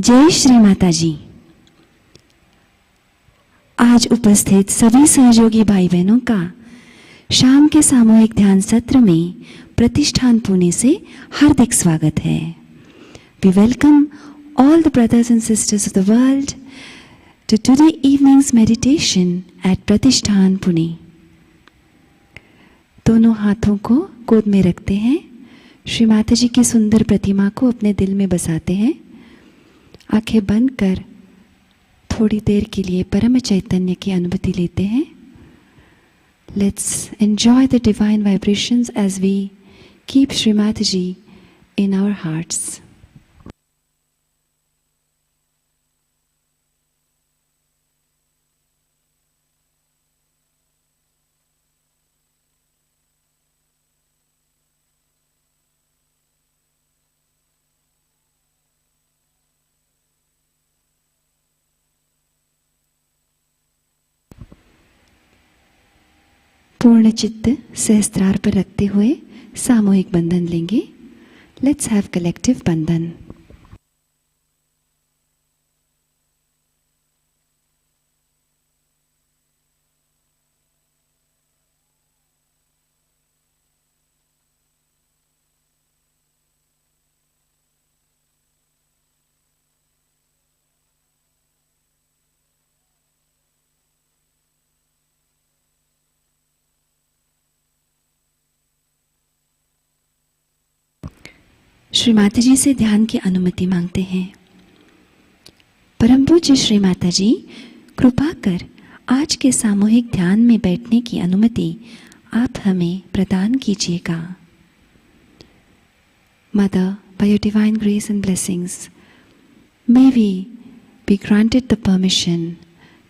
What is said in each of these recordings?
जय श्री माताजी। आज उपस्थित सभी सहयोगी भाई बहनों का शाम के सामूहिक ध्यान सत्र में प्रतिष्ठान पुणे से हार्दिक स्वागत है। We welcome all the brothers and sisters of the world to today evening's meditation at Pratishthan Pune. दोनों हाथों को गोद में रखते हैं, श्री माताजी की सुंदर प्रतिमा को अपने दिल में बसाते हैं, आंखें बंद कर थोड़ी देर के लिए परम चैतन्य की अनुभूति लेते हैं। Let's enjoy the divine vibrations as we keep Shri Mataji in our hearts. पूर्ण चित्त सहस्त्रार पर रखते हुए सामूहिक बंधन लेंगे। लेट्स हैव कलेक्टिव बंधन। श्री माताजी से ध्यान की अनुमति मांगते हैं। परम पूज्य श्री माताजी, कृपा कर आज के सामूहिक ध्यान में बैठने की अनुमति आप हमें प्रदान कीजिएगा। Mother, by your divine grace and blessings, may we be granted the permission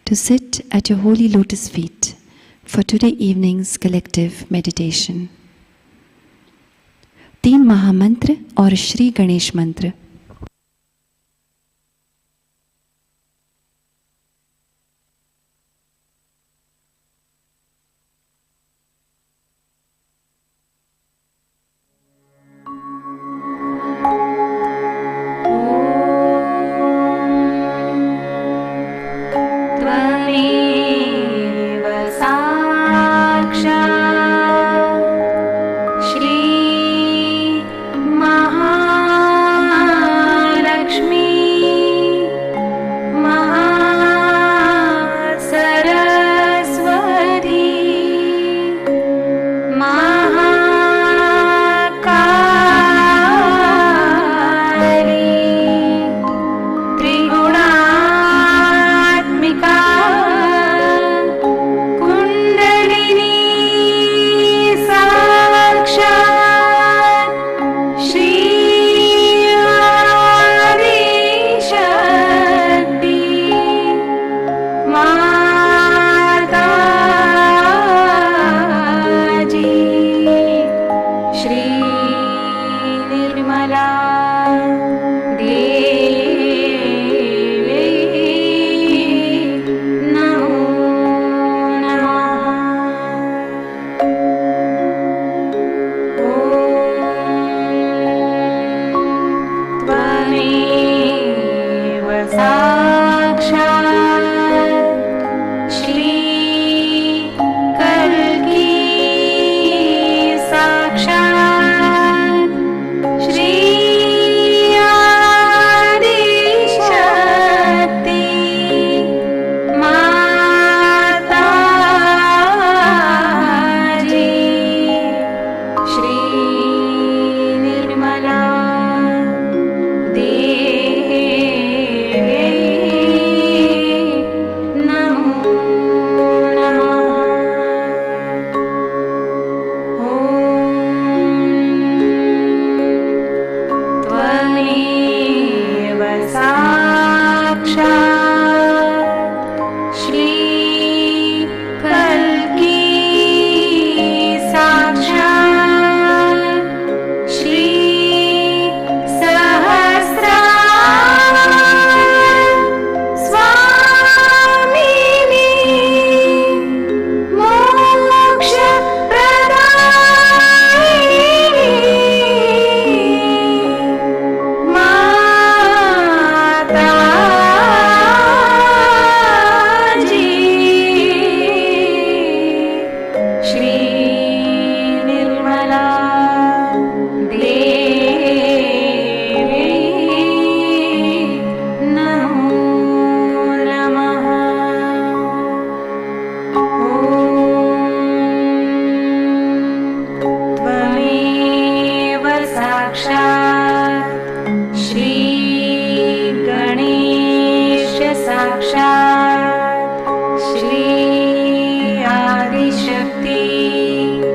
to sit at your holy lotus feet for today evening's collective meditation. 3 महामंत्र और श्री गणेश मंत्र। Mataji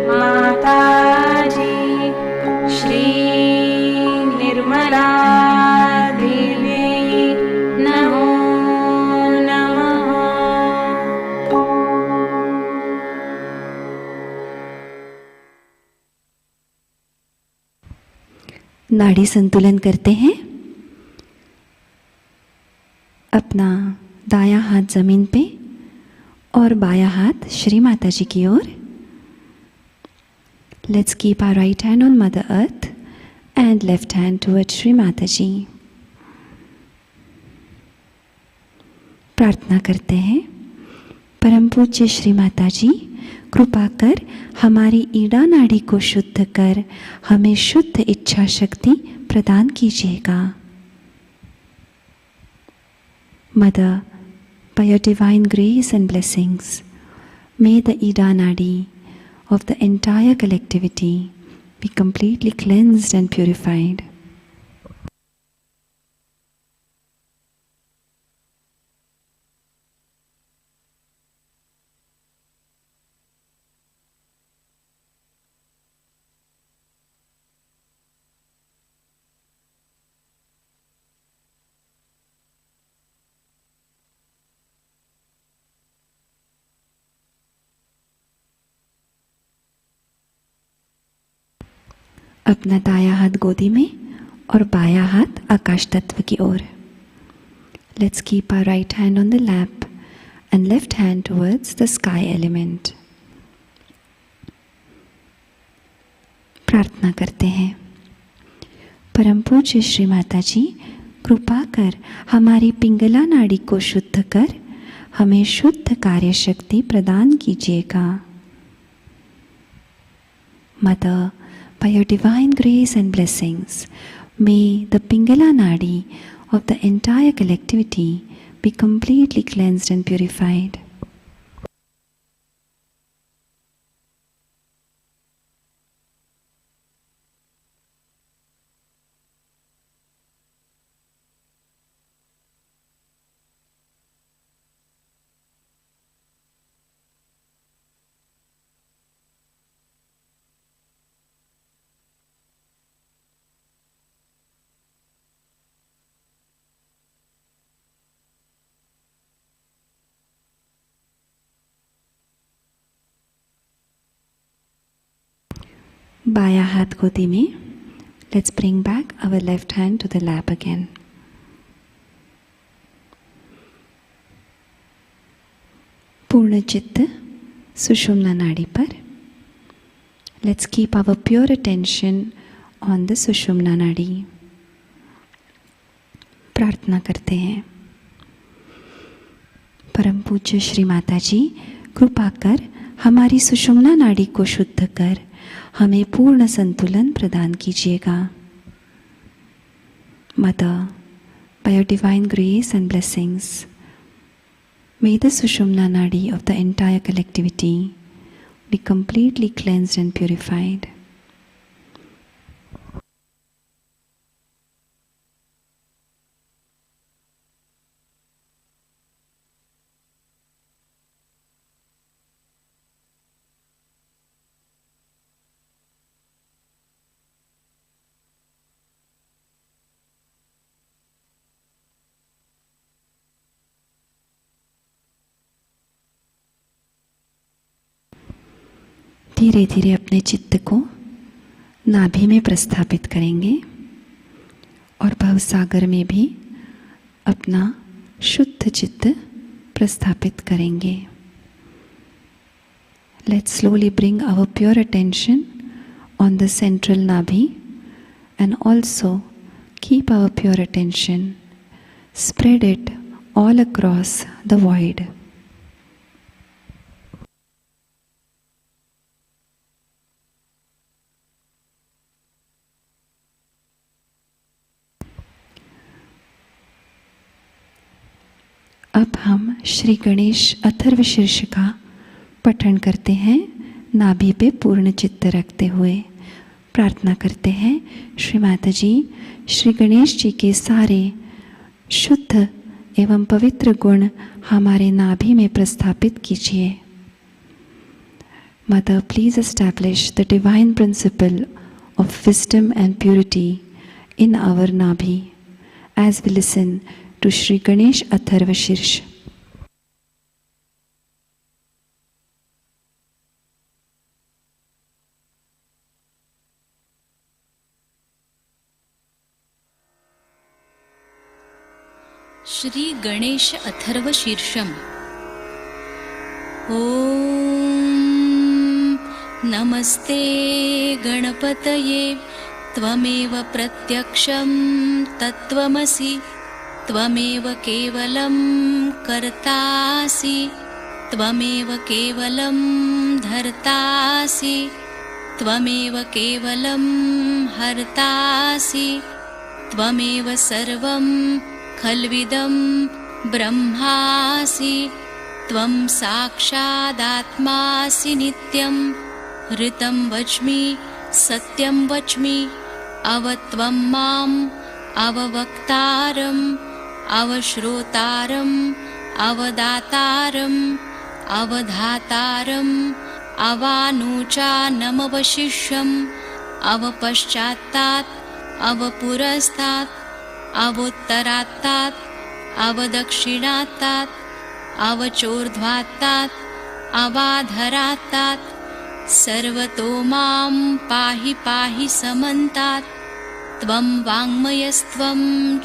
माताजी श्री निर्मला देवी नमो नमः। नाड़ी संतुलन करते हैं। अपना दायां हाथ जमीन पे और बायां हाथ श्री माता जी की ओर। Let's keep our right hand on mother earth and left hand toward Shri Mata ji. प्रार्थना करते हैं, परम पूज्य श्री माता जी, कृपा कर हमारी ईड़ा नाड़ी को शुद्ध कर हमें शुद्ध इच्छा शक्ति प्रदान कीजिएगा। Mother, by your divine grace and blessings, may the Ida Nadi of the entire collectivity be completely cleansed and purified. अपना दायां हाथ गोदी में और बायां हाथ आकाश तत्व की ओर। Let's keep our right hand on the lap and left hand towards the sky element. प्रार्थना करते हैं, परम पूज्य श्री माता जी, कृपा कर हमारी पिंगला नाड़ी को शुद्ध कर हमें शुद्ध कार्य शक्ति प्रदान कीजिएगा। Mother, by your divine grace and blessings, may the Pingala Nadi of the entire collectivity be completely cleansed and purified. बायां हाथ गोदी में। Let's bring back our left hand to the lap again. पूर्ण चित्त सुषुम्ना नाड़ी पर। Let's keep our pure attention on the Sushumna nadi. प्रार्थना करते हैं, परम पूज्य श्री माता जी, कृपा कर हमारी सुषुम्ना नाड़ी को शुद्ध कर हमें पूर्ण संतुलन प्रदान कीजिएगा। Mother, by your divine grace and blessings, may the Sushumna Nadi of the entire collectivity be completely cleansed and purified. धीरे धीरे अपने चित्त को नाभि में प्रस्थापित करेंगे और भवसागर में भी अपना शुद्ध चित्त प्रस्थापित करेंगे। Let's slowly bring our pure attention on the central nabi and also keep our pure attention, spread it all across the void. अब हम श्री गणेश अथर्व शीर्ष का पठन करते हैं, नाभि पे पूर्ण चित्त रखते हुए। प्रार्थना करते हैं, श्री माता जी, श्री गणेश जी के सारे शुद्ध एवं पवित्र गुण हमारे नाभि में प्रस्थापित कीजिए। Mother, please establish the divine principle of wisdom and purity in our Nabhi as we listen to Shri Ganesh Atharva Shirsh. Shri Ganesh Atharva शीर्षम। ओम नमस्ते गणपतये त्वमेव प्रत्यक्षं तत्त्वमसि त्वमेव केवलं कर्तासि त्वमेव केवलं धर्तासि त्वमेव केवलं हर्तासि त्वमेव सर्वं खल्विदं ब्रह्मासि त्वं साक्षादात्मासि नित्यं ऋतं वच्मि सत्यं वच्मि अवत्वं माम् अववक्तारम् अवश्रोतारम् अवदातारम् अवधातारम् अवानूचानमवशिष्यम् अवपश्चात्तात् अवपुरस्तात् अवोत्तरात्तात् अवदक्षिणात्तात् अवचोर्ध्वात्तात् अवाधरात्तात् सर्वतो मां पाहि पाहि समन्तात् त्वं वाङ्मयस्त्वं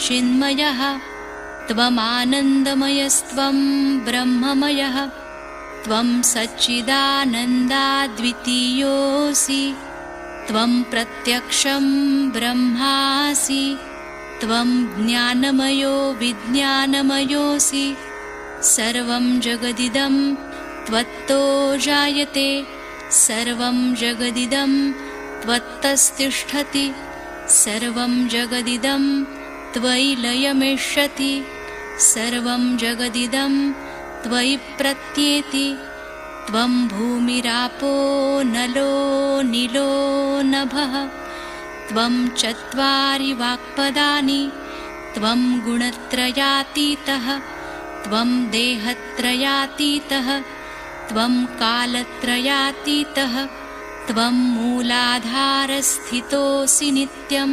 चिन्मयः त्वमानन्दमयस्त्वं ब्रह्ममयः त्वं सच्चिदानन्दाद्वितीयोऽसि त्वं प्रत्यक्षं ब्रह्मासि त्वं ज्ञानमयो विज्ञानमयोऽसि सर्वं जगदिदं त्वत्तो जायते सर्वं जगदिदं त्वत्तस्तिष्ठति सर्वं जगदिदं त्वयि लयमेष्यति सर्वं जगदिदं त्वयि प्रत्येति त्वं भूमिरापो नलो नीलो नभः त्वं चत्वारि वाक्पदानि त्वं गुणत्रयातीतः त्वं देहत्रयातीतः त्वं कालत्रयातीतः त्वं मूलाधारस्थितोऽसि नित्यं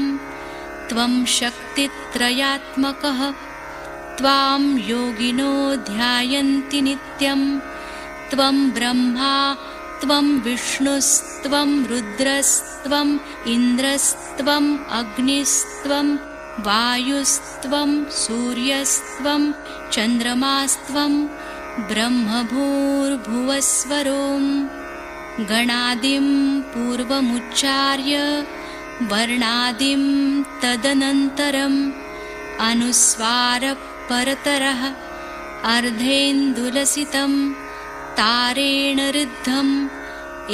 त्वं शक्तित्रयात्मकः त्वां योगिनो ध्यायन्ति नित्यं त्वं ब्रह्मा त्वं विष्णुस्त्वं रुद्रस्त्वम् इन्द्रस्त्वम् अग्निस्त्वं वायुस्त्वं सूर्यस्त्वं चन्द्रमास्त्वं ब्रह्मभूर्भुवस्वरों गणादिं पूर्वमुच्चार्य वर्णादिं तदनन्तरम् अनुस्वारपरतरः अर्धेन्दुलसितं तारेण ऋद्धम्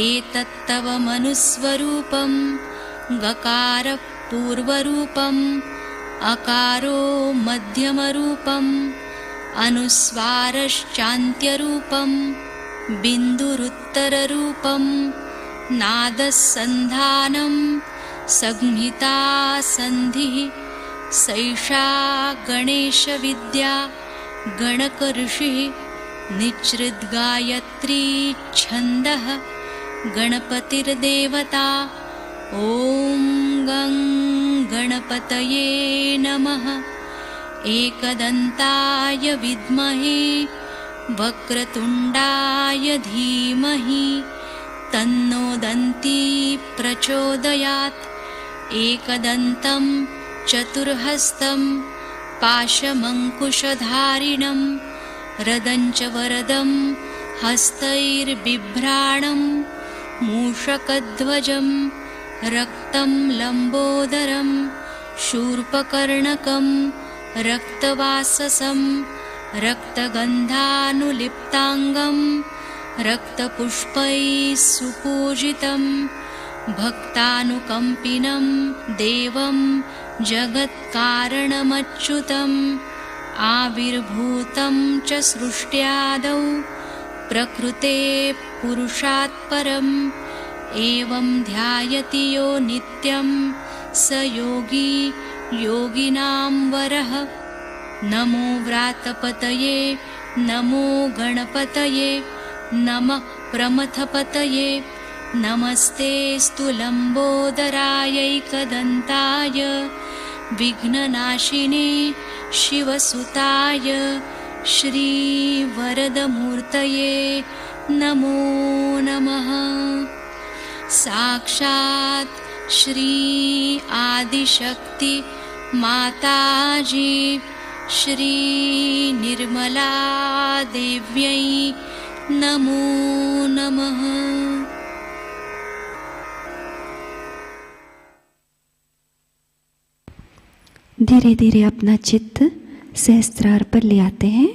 एतत्तव मनुस्वरूपं गकारपूर्वरूपम् अकारो मध्यमरूपम् अनुस्वारश्चान्त्यरूपं बिन्दुरुत्तररूपं नादसन्धानं संहिता सन्धिः सैषा गणेशविद्या गणकऋषिः निच्छृद्गायत्री छन्दः गणपतिर्देवता ॐ गं गणपतये नमः एकदन्ताय विद्महे वक्रतुण्डाय धीमहि तन्नो दन्ती प्रचोदयात् एकदन्तं चतुर्हस्तं पाशमङ्कुशधारिणं रदञ्च वरदं हस्तैर्बिभ्राणं मूषकध्वजं रक्तं लम्बोदरं शूर्पकर्णकं रक्तवाससं रक्तगन्धानुलिप्ताङ्गं रक्तपुष्पैः सुपूजितं भक्तानुकम्पिनं देवं जगत्कारणमच्युतम् आविर्भूतं च सृष्ट्यादौ प्रकृते पुरुषात् परम् एवं ध्यायति यो नित्यं स योगी योगिनां वरः नमो व्रातपतये नमो गणपतये नमः प्रमथपतये नमस्तेऽस्तु लम्बोदरायैकदन्ताय विघ्ननाशिने शिवसुताय श्रीवरदमूर्तये नमो नमः। साक्षात् श्री आदिशक्ति माताजी श्री निर्मला देव्यै नमो नमः। धीरे धीरे अपना चित्त सहस्त्रार पर ले आते हैं.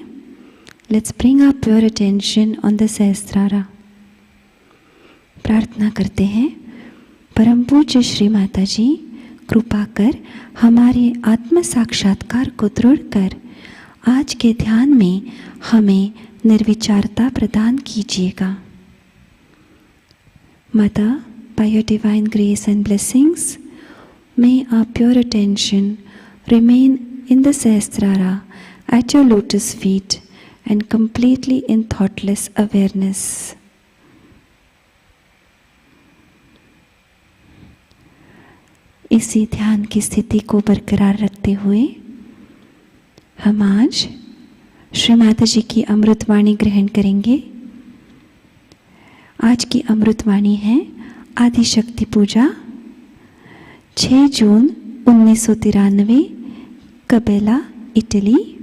Let's bring up your attention on the Sahasrara. प्रार्थना करते हैं, परम पूज्य श्री माता जी कृपा कर हमारे आत्म साक्षात्कार को दृढ़ कर आज के ध्यान में हमें निर्विचारता प्रदान कीजिएगा. Mother, by your divine grace and blessings, may our pure attention remain in the Sahasrara at your lotus feet and completely in thoughtless awareness. इसी ध्यान की स्थिति को बरकरार रखते हुए हम आज श्री माता जी की अमृतवाणी ग्रहण करेंगे. आज की अमृतवाणी है आदिशक्ति पूजा 6 जून 1993 Cabella, Italy.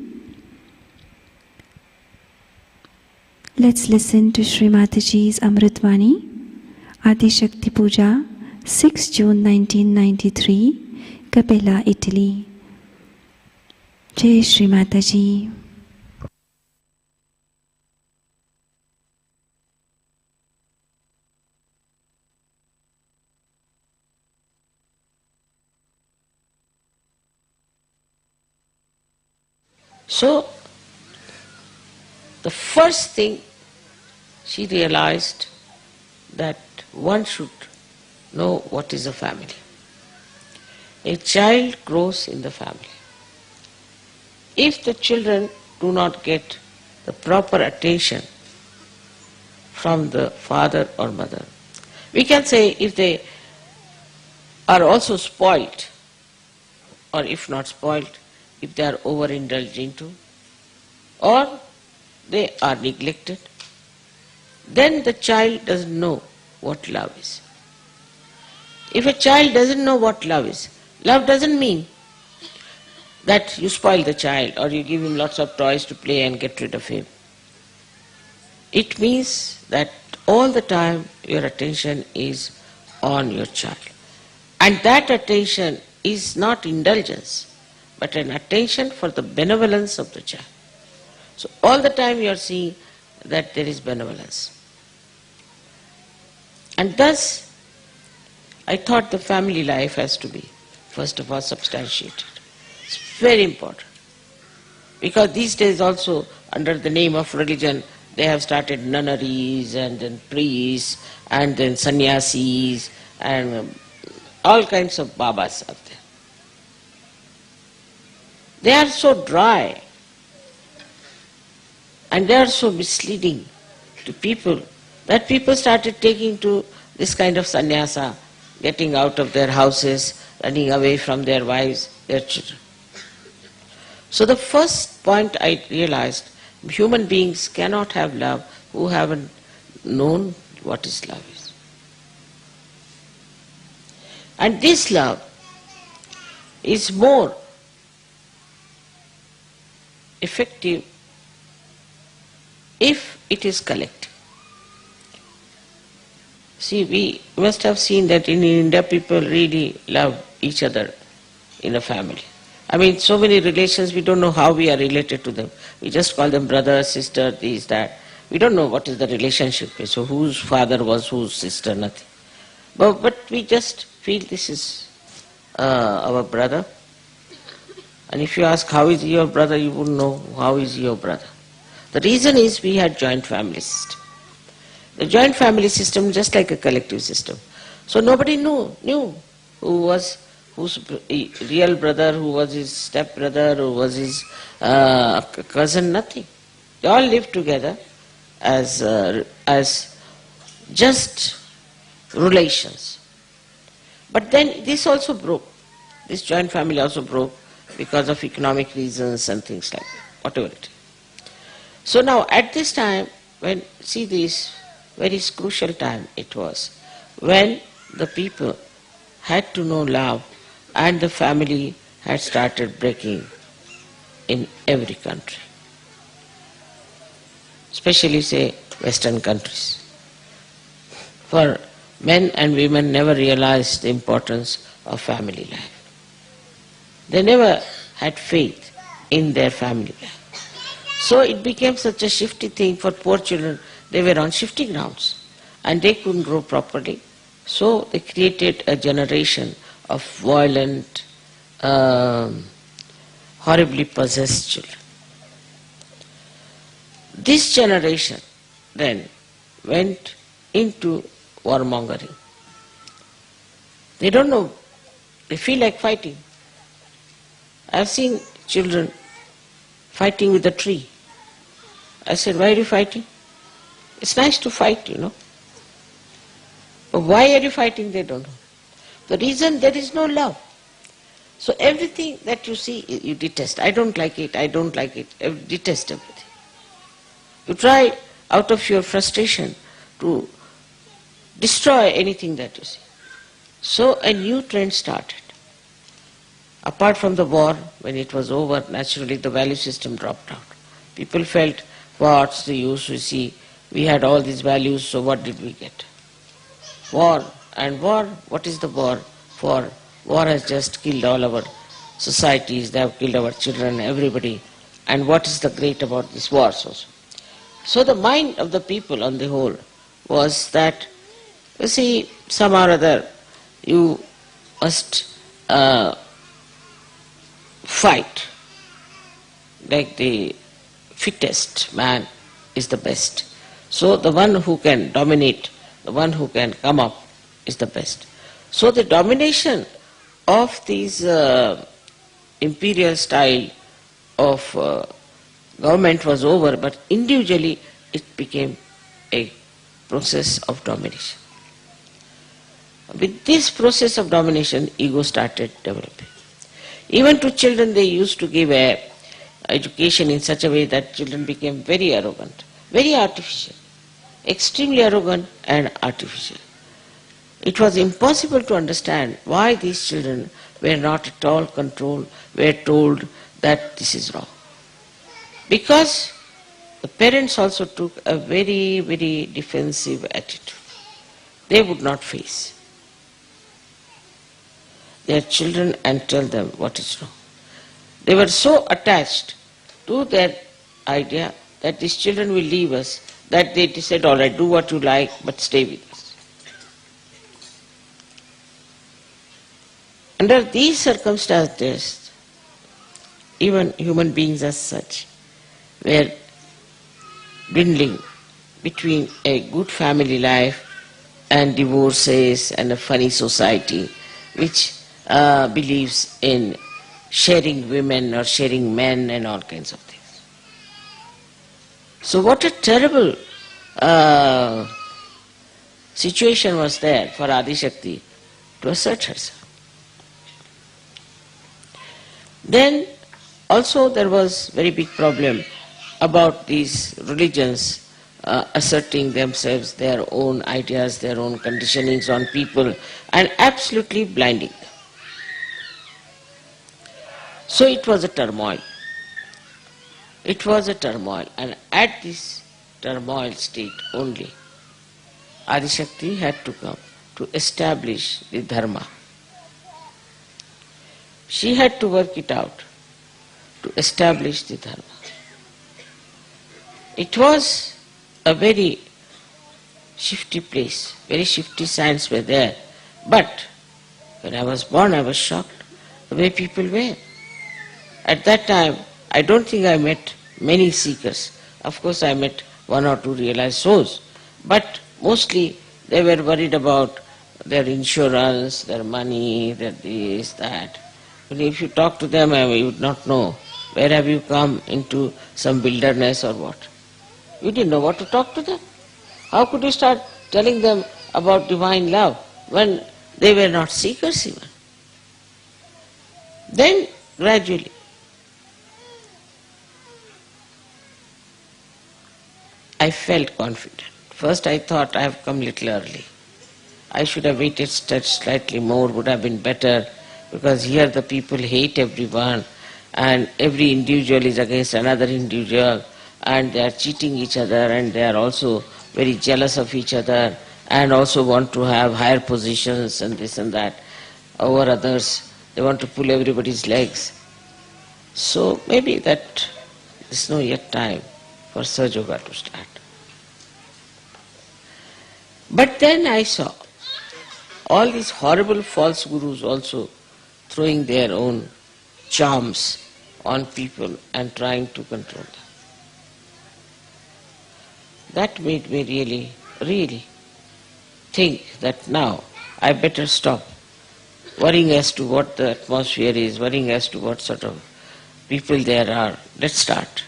Let's listen to Shri Mataji's Amritvani, Adishakti Puja, 6 June 1993, Cabella, Italy. Jai Shri Mataji. So, the first thing she realized that one should know what is a family. A child grows in the family. If the children do not get the proper attention from the father or mother, we can say if they are also spoilt, or if not spoilt, if they are overindulged into, or they are neglected, then the child doesn't know what love is. If a child doesn't know what love is, love doesn't mean that you spoil the child or you give him lots of toys to play and get rid of him. It means that all the time your attention is on your child. And that attention is not indulgence, but an attention for the benevolence of the child. So all the time you are seeing that there is benevolence. And thus, I thought the family life has to be, first of all, substantiated. It's very important. Because these days also, under the name of religion, they have started nunneries and then priests and then sannyasis and all kinds of babas out there. They are so dry and they are so misleading to people that people started taking to this kind of sannyasa, getting out of their houses, running away from their wives, their children. So the first point I realized, human beings cannot have love who haven't known what is love is. And this love is more effective if it is collective. See, we must have seen that in India people really love each other in a family. I mean, so many relations, we don't know how we are related to them. We just call them brother, sister, this, that. We don't know what is the relationship. So whose father was whose sister, nothing. But we just feel this is our brother. And if you ask how is your brother, you wouldn't know how is your brother. The reason is we had joint family system. The joint family system just like a collective system. So nobody knew who was whose real brother, who was his step brother, who was his cousin, nothing. They all lived together as just relations. But then this also broke. This joint family also broke because of economic reasons and things like that, whatever it is. So now at this time, when, see this very crucial time it was, when the people had to know love and the family had started breaking in every country. Especially say Western countries. For men and women never realized the importance of family life. They never had faith in their family life. So it became such a shifty thing for poor children. They were on shifty grounds and they couldn't grow properly. So they created a generation of violent, horribly possessed children. This generation then went into warmongering. They don't know, they feel like fighting. I've seen children fighting with a tree. I said, why are you fighting? It's nice to fight, you know. But why are you fighting? They don't know. The reason, there is no love. So everything that you see, you detest. I don't like it, I don't like it. Detest everything. You try out of your frustration to destroy anything that you see. So a new trend started. Apart from the war, when it was over, naturally the value system dropped out. People felt, what's the use? We see, we had all these values, so what did we get? War. And war, what is the war for? War has just killed all our societies, they have killed our children, everybody. And what is the great about these wars also? So the mind of the people on the whole was that, you see, somehow or other, you must fight. Like the fittest man is the best. So the one who can dominate, the one who can come up is the best. So the domination of these imperial style of government was over, but individually it became a process of domination. With this process of domination, ego started developing. Even to children they used to give education in such a way that children became very arrogant, very artificial, extremely arrogant and artificial. It was impossible to understand why these children were not at all controlled, were told that this is wrong. Because the parents also took a very, very defensive attitude. They would not face their children and tell them what is wrong. They were so attached to their idea that these children will leave us, that they said, all right, do what you like, but stay with us. Under these circumstances, even human beings as such were dwindling between a good family life and divorces and a funny society which believes in sharing women or sharing men and all kinds of things. So what a terrible situation was there for Adi Shakti to assert herself. Then also there was very big problem about these religions asserting themselves, their own ideas, their own conditionings on people, and absolutely blinding them. So it was a turmoil. It was a turmoil, and at this turmoil state only, Adi Shakti had to come to establish the dharma. She had to work it out to establish the dharma. It was a very shifty place, very shifty signs were there. But when I was born, I was shocked the way people were. At that time, I don't think I met many seekers. Of course, I met one or two realized souls. But mostly they were worried about their insurance, their money, their this, that. But if you talk to them, you would not know. Where have you come into some wilderness or what? You didn't know what to talk to them. How could you start telling them about divine love when they were not seekers even. Then gradually I felt confident. First I thought I have come little early. I should have waited slightly more, would have been better, because here the people hate everyone and every individual is against another individual and they are cheating each other and they are also very jealous of each other and also want to have higher positions and this and that over others. They want to pull everybody's legs. So maybe that is no yet time for Sahaja Yoga to start. But then I saw all these horrible false gurus also throwing their own charms on people and trying to control them. That made me really think that now I better stop worrying as to what the atmosphere is, worrying as to what sort of people there are. Let's start.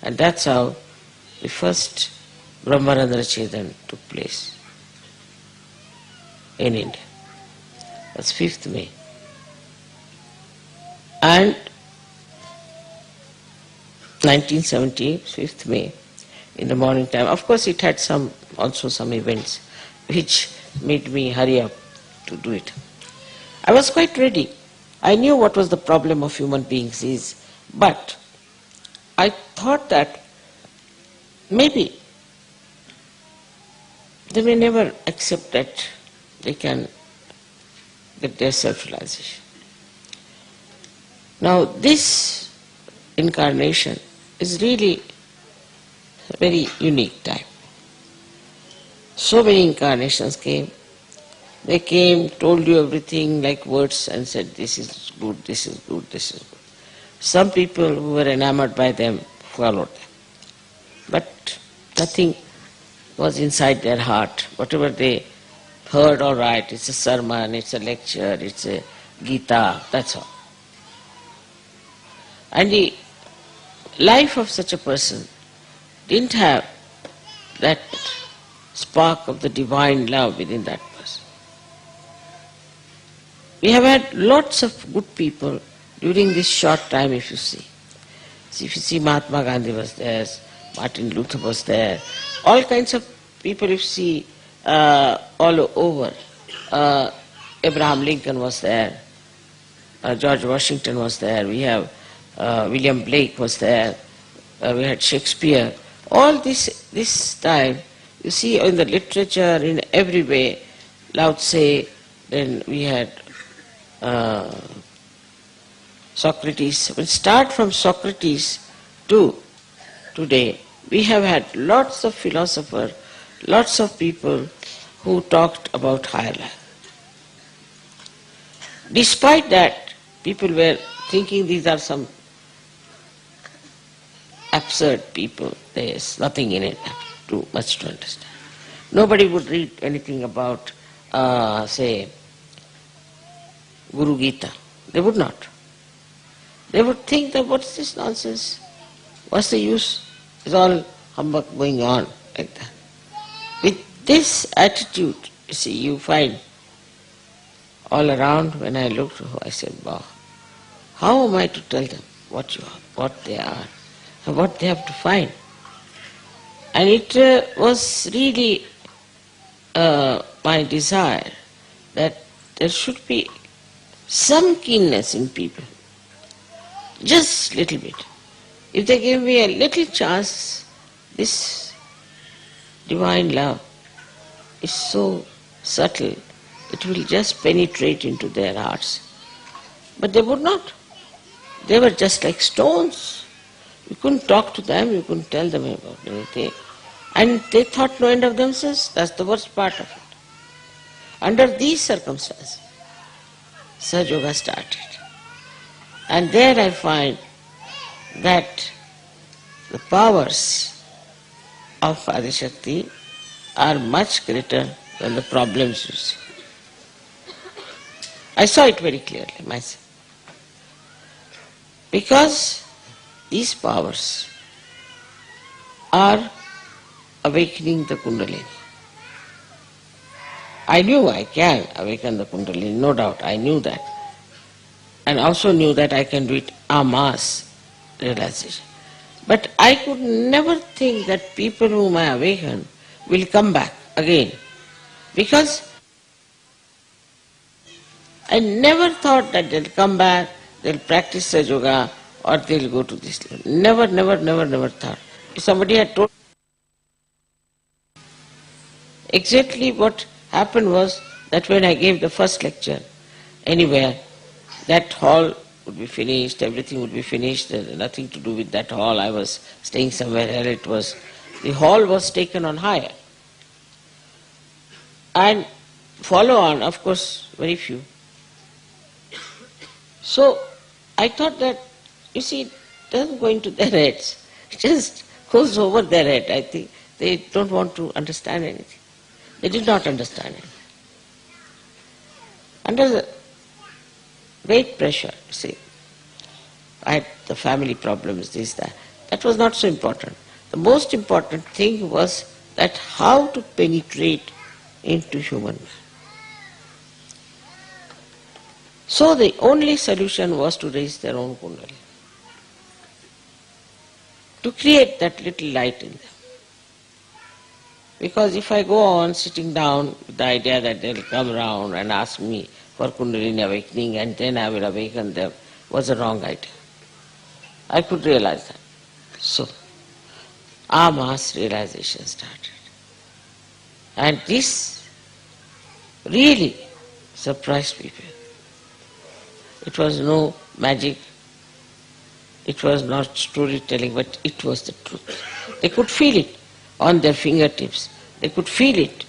And that's how the first Brahmarandra Chetan took place in India. That's 5th May. And 1978, 5th May, in the morning time. Of course it had also some events which made me hurry up to do it. I was quite ready. I knew what was the problem of human beings is, but I thought that maybe they may never accept that they can get their self-realization. Now this incarnation is really a very unique time. So many incarnations came. They came, told you everything like words and said, this is good, this is good, this is good. Some people who were enamored by them followed them. But nothing was inside their heart. Whatever they heard, all right, it's a sermon, it's a lecture, it's a Gita, that's all. And the life of such a person didn't have that spark of the divine love within that person. We have had lots of good people during this short time, if you see. If you see, Mahatma Gandhi was there, Martin Luther was there, all kinds of people you see all over. Abraham Lincoln was there, George Washington was there, we have William Blake was there, we had Shakespeare. All this time, you see in the literature, in every way, Lao Tse, then we had Socrates. We'll start from Socrates to today. We have had lots of philosophers, lots of people who talked about higher life. Despite that, people were thinking these are some absurd people. There is nothing in it too much to understand. Nobody would read anything about, say, Guru Gita. They would not. They would think that what's this nonsense? What's the use? It's all humbug going on like that. With this attitude, you see, you find all around. When I looked, I said, wow, how am I to tell them what you are, what they are, and what they have to find? And it was really my desire that there should be some keenness in people, just little bit. If they give me a little chance, this divine love is so subtle, it will just penetrate into their hearts. But they would not. They were just like stones. You couldn't talk to them, you couldn't tell them about anything. And they thought no end of themselves. That's the worst part of it. Under these circumstances, Sahaja Yoga started. And there I find that the powers of Adi Shakti are much greater than the problems you see. I saw it very clearly myself. Because these powers are awakening the kundalini. I knew I can awaken the Kundalini, no doubt, I knew that. And also knew that I can do it en masse realization. But I could never think that people whom I awaken will come back again. Because I never thought that they'll come back, they'll practice Sahaja Yoga, or they'll go to this level. Never thought. If somebody had told, exactly what happened was that when I gave the first lecture anywhere, that hall would be finished, everything would be finished, there was nothing to do with that hall. I was staying somewhere else. The hall was taken on hire. And follow on, of course, very few. So I thought that, you see, it doesn't go into their heads. It just goes over their head. I think they don't want to understand anything. They did not understand anything. Under the great pressure, you see, I had the family problems, this, that. That was not so important. The most important thing was that how to penetrate into human being. So the only solution was to raise their own Kundalini, to create that little light in them. Because if I go on sitting down with the idea that they'll come around and ask me for Kundalini awakening and then I will awaken them, was a wrong idea. I could realize that. So, our mass realization started. And this really surprised people. It was no magic, it was not storytelling, but it was the truth. They could feel it on their fingertips. They could feel it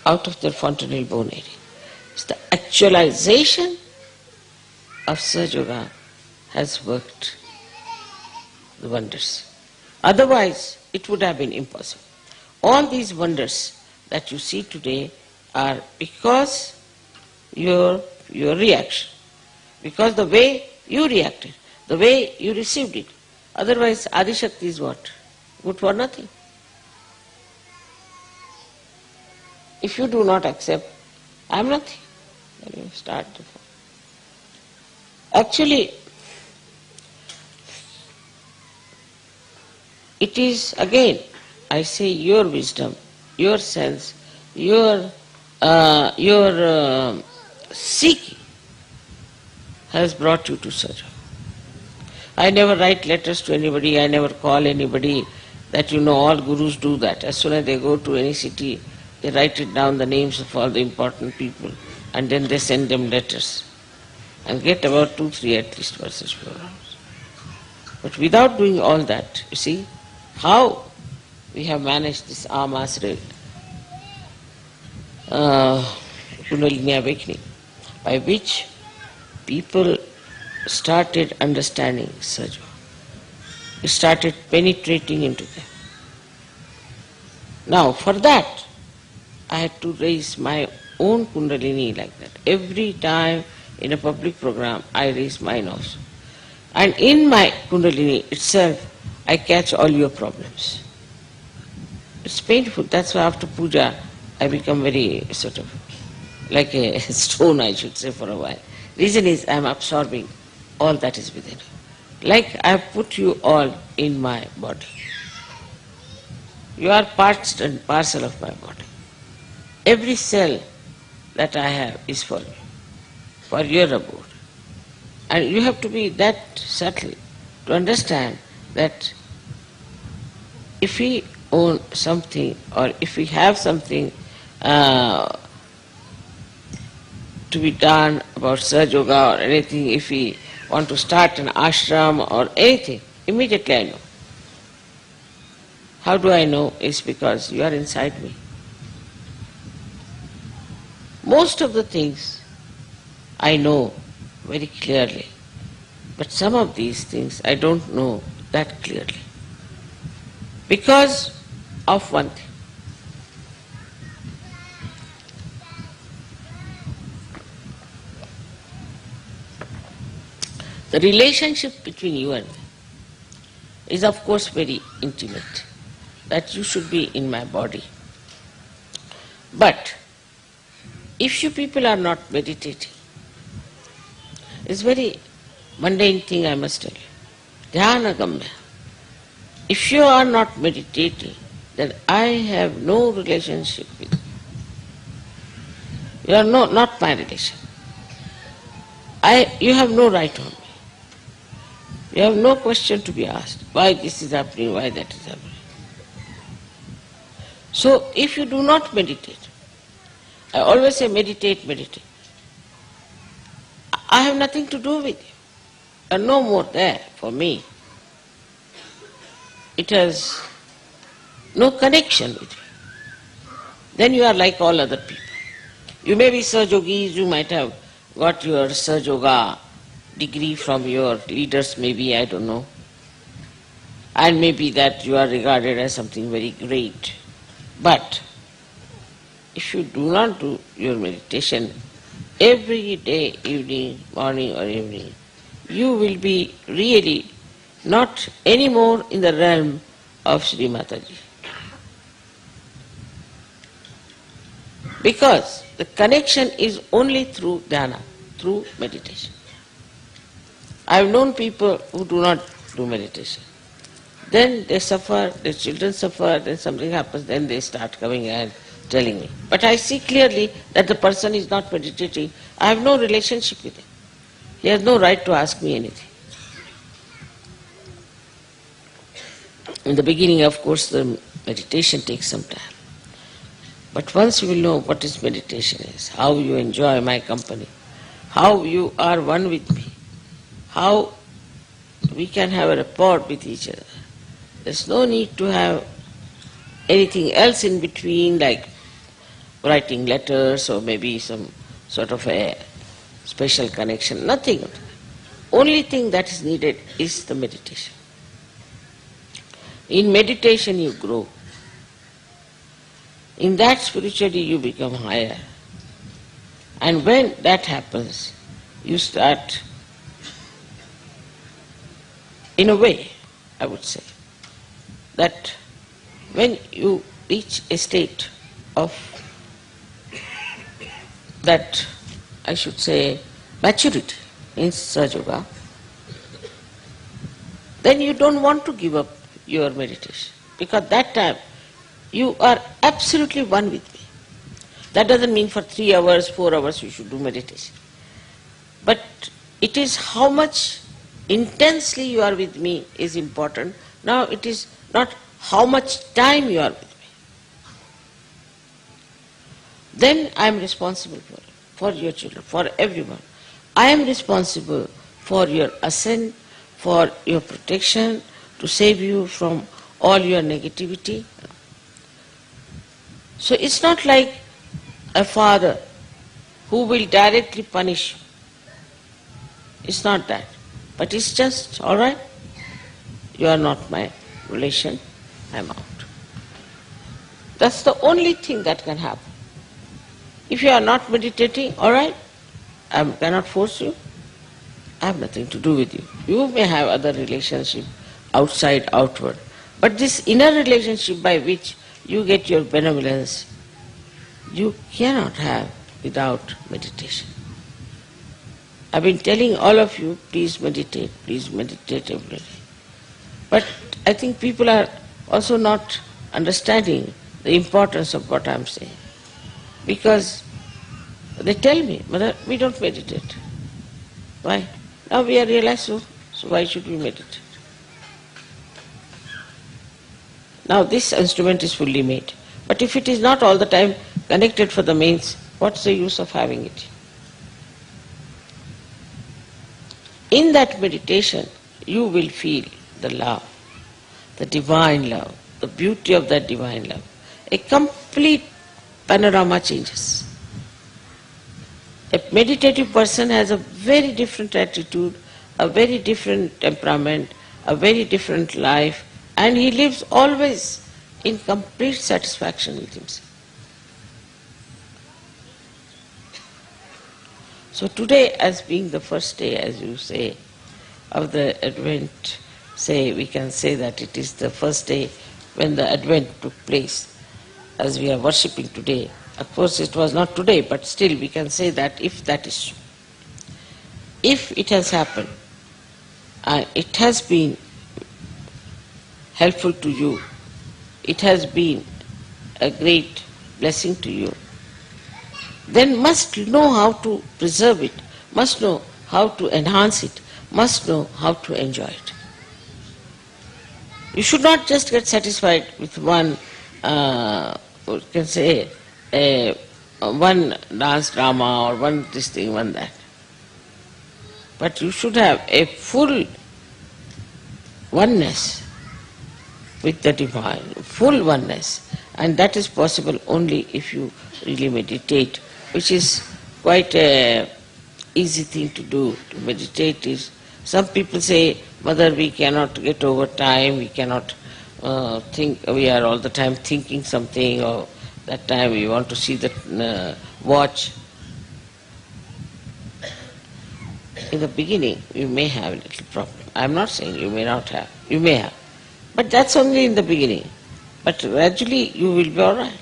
out of their fontanel bone area. It's the actualization of Sahaja Yoga has worked the wonders. Otherwise, it would have been impossible. All these wonders that you see today are because your reaction, because the way you reacted, the way you received it. Otherwise, Adi Shakti is what? Good for nothing. If you do not accept, I am nothing, then you start the fall. Actually, it is again, I say, your wisdom, your sense, your seeking has brought you to Sahaja. I never write letters to anybody, I never call anybody, that you know all gurus do that. As soon as they go to any city, they write it down, the names of all the important people, and then they send them letters and get about 2-3 at least for such programs. But without doing all that, you see, how we have managed this Amas Kundalini awakening, by which people started understanding Sahaja. It started penetrating into them. Now, for that, I had to raise my own Kundalini like that. Every time in a public program, I raise mine also. And in my Kundalini itself, I catch all your problems. It's painful. That's why after puja, I become very sort of like a stone, I should say, for a while. Reason is, I am absorbing all that is within you. Like I have put you all in my body. You are part and parcel of my body. Every cell that I have is for you, for your abode. And you have to be that subtle to understand that if we own something or if we have something to be done about Sahaja Yoga or anything, if we want to start an ashram or anything, immediately I know. How do I know? It's because you are inside me. Most of the things I know very clearly, but some of these things I don't know that clearly. Because of one thing. The relationship between you and me is of course very intimate, that you should be in my body. But if you people are not meditating, it's very mundane thing I must tell you. Dhyanagamya. If you are not meditating, then I have no relationship with you. You are not my relation. You have no right on me. You have no question to be asked. Why this is happening, why that is happening. So if you do not meditate, I always say meditate, meditate. I have nothing to do with you. You are no more there for me. It has no connection with you. Then you are like all other people. You may be Sahajogis, you might have got your Sahaja degree from your leaders, maybe, I don't know. And maybe that you are regarded as something very great. But if you do not do your meditation every day, evening, morning or evening, you will be really not anymore in the realm of Shri Mataji. Because the connection is only through dhyana, through meditation. I have known people who do not do meditation. Then they suffer, their children suffer, then something happens, then they start coming and telling me. But I see clearly that the person is not meditating. I have no relationship with him. He has no right to ask me anything. In the beginning, of course, the meditation takes some time. But once you will know what is meditation is, how you enjoy my company, how you are one with me, how we can have a rapport with each other. There's no need to have anything else in between, like writing letters or maybe some sort of a special connection, nothing. Only thing that is needed is the meditation. In meditation you grow. In that spiritually you become higher. And when that happens, you start, in a way, I would say, that when you reach a state of that, I should say, maturity in Sahaja, then you don't want to give up your meditation. Because that time you are absolutely one with me. That doesn't mean for 3 hours, 4 hours you should do meditation. But it is how much intensely you are with me is important. Now it is not how much time you are with me. Then I am responsible for your children, for everyone. I am responsible for your ascent, for your protection, to save you from all your negativity. So it's not like a father who will directly punish you. It's not that. But it's just, all right, you are not my relation, I'm out. That's the only thing that can happen. If you are not meditating, all right, I cannot force you. I have nothing to do with you. You may have other relationship outside, outward. But this inner relationship by which you get your benevolence, you cannot have without meditation. I've been telling all of you, please meditate every day. But I think people are also not understanding the importance of what I'm saying. Because they tell me, Mother, we don't meditate. Why? Now we are realized, so why should we meditate? Now this instrument is fully made. But if it is not all the time connected for the mains, what's the use of having it? In that meditation, you will feel the love, the divine love, the beauty of that divine love. A complete panorama changes. A meditative person has a very different attitude, a very different temperament, a very different life, and he lives always in complete satisfaction with himself. So today, as being the first day, as you say, of the Advent, we can say that it is the first day when the Advent took place, as we are worshipping today. Of course it was not today, but still we can say that if that is true. If it has happened, it has been helpful to you, it has been a great blessing to you, then must know how to preserve it, must know how to enhance it, must know how to enjoy it. You should not just get satisfied with one, you can say, one dance drama or one this thing, one that. But you should have a full oneness with the divine, full oneness, and that is possible only if you really meditate, which is quite a easy thing to do. To meditate is, some people say, Mother, we cannot get over time, we cannot think, we are all the time thinking something, or that time we want to see the watch. In the beginning, you may have a little problem. I am not saying you may not have, you may have. But that's only in the beginning. But gradually you will be all right.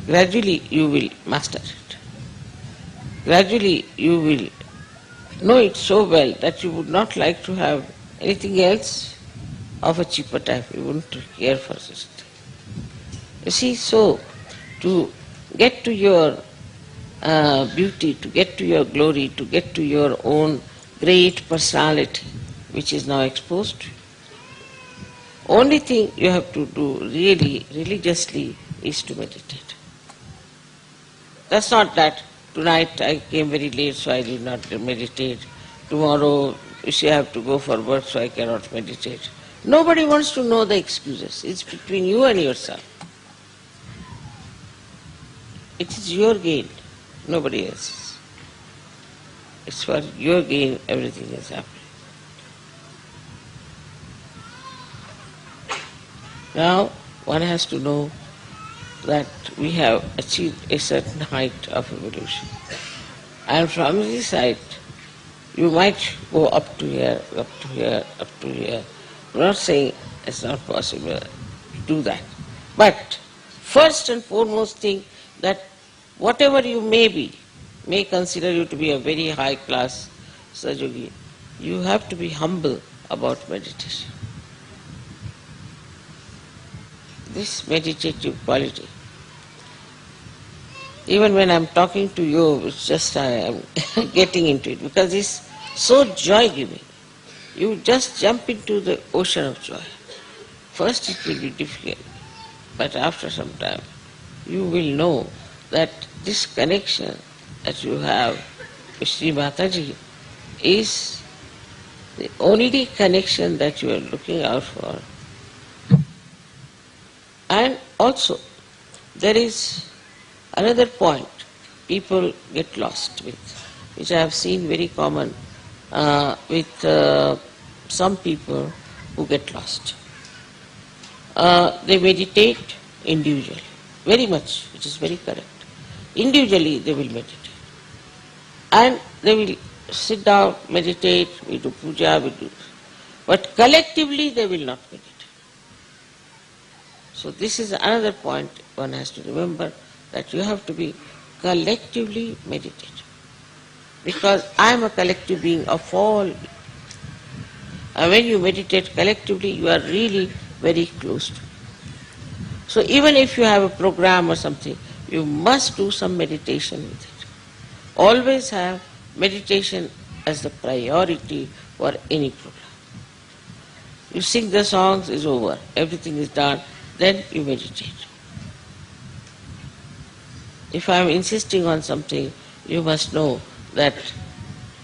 Gradually you will master it. Gradually you will know it so well that you would not like to have anything else of a cheaper type. You wouldn't care for such a thing. You see, so to get to your beauty, to get to your glory, to get to your own great personality, which is now exposed to you, only thing you have to do really, religiously, is to meditate. That's not that tonight I came very late so I did not meditate. Tomorrow you see I have to go for work so I cannot meditate. Nobody wants to know the excuses. It's between you and yourself. It is your gain, nobody else's. It's for your gain everything is happening. Now one has to know that we have achieved a certain height of evolution. And from this height, you might go up to here, up to here, up to here. I'm not saying it's not possible to do that. But first and foremost thing, that whatever you may be, may consider you to be a very high class Sahaja, you have to be humble about meditation. This meditative quality. Even when I'm talking to you, it's just I am getting into it because it's so joy-giving. You just jump into the ocean of joy. First it will be difficult, but after some time you will know that this connection that you have with Shri Mataji is the only connection that you are looking out for. And also, there is another point people get lost with, which I have seen very common with some people who get lost. They meditate individually, very much, which is very correct. Individually they will meditate. And they will sit down, meditate, we do puja, we do. But collectively they will not meditate. So this is another point one has to remember, that you have to be collectively meditative. Because I am a collective being of all. And when you meditate collectively, you are really very close to it. So even if you have a program or something, you must do some meditation with it. Always have meditation as the priority for any program. You sing the songs, is over, everything is done, then you meditate. If I am insisting on something, you must know that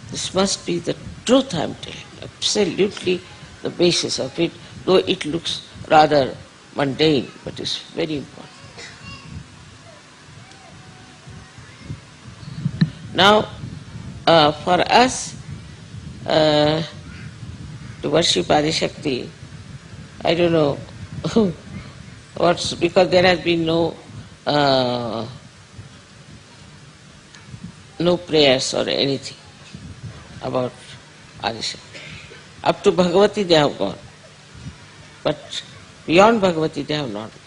this must be the truth I am telling, absolutely the basis of it, though it looks rather mundane, but it's very important. Now, for us to worship Adi Shakti, I don't know because there has been no prayers or anything about Adi Shakti. Up to Bhagavati they have gone, but beyond Bhagavati they have not gone.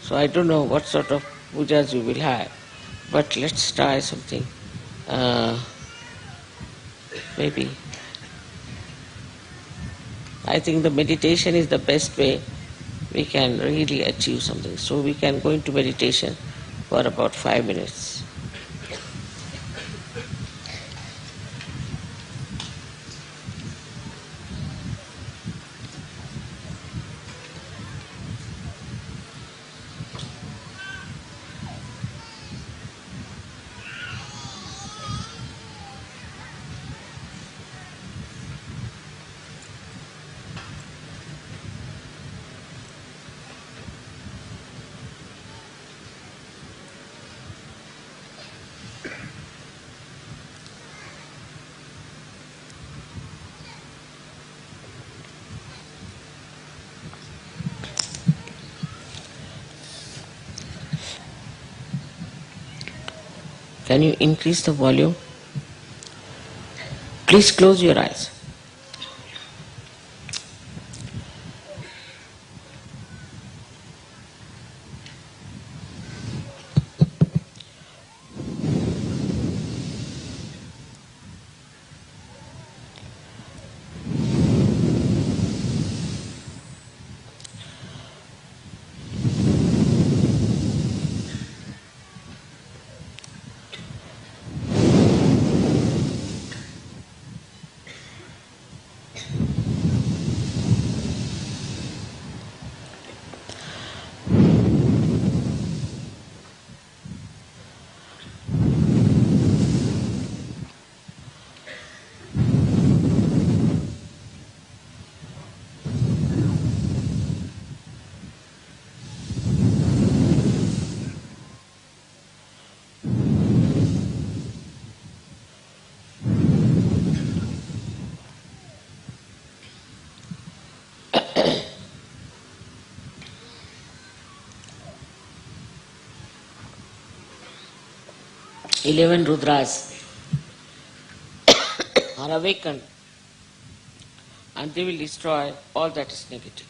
So I don't know what sort of pujas you will have, but let's try something. Maybe. I think the meditation is the best way we can really achieve something. So we can go into meditation for about 5 minutes. Can you increase the volume? Please close your eyes. Eleven Rudras are awakened and they will destroy all that is negative.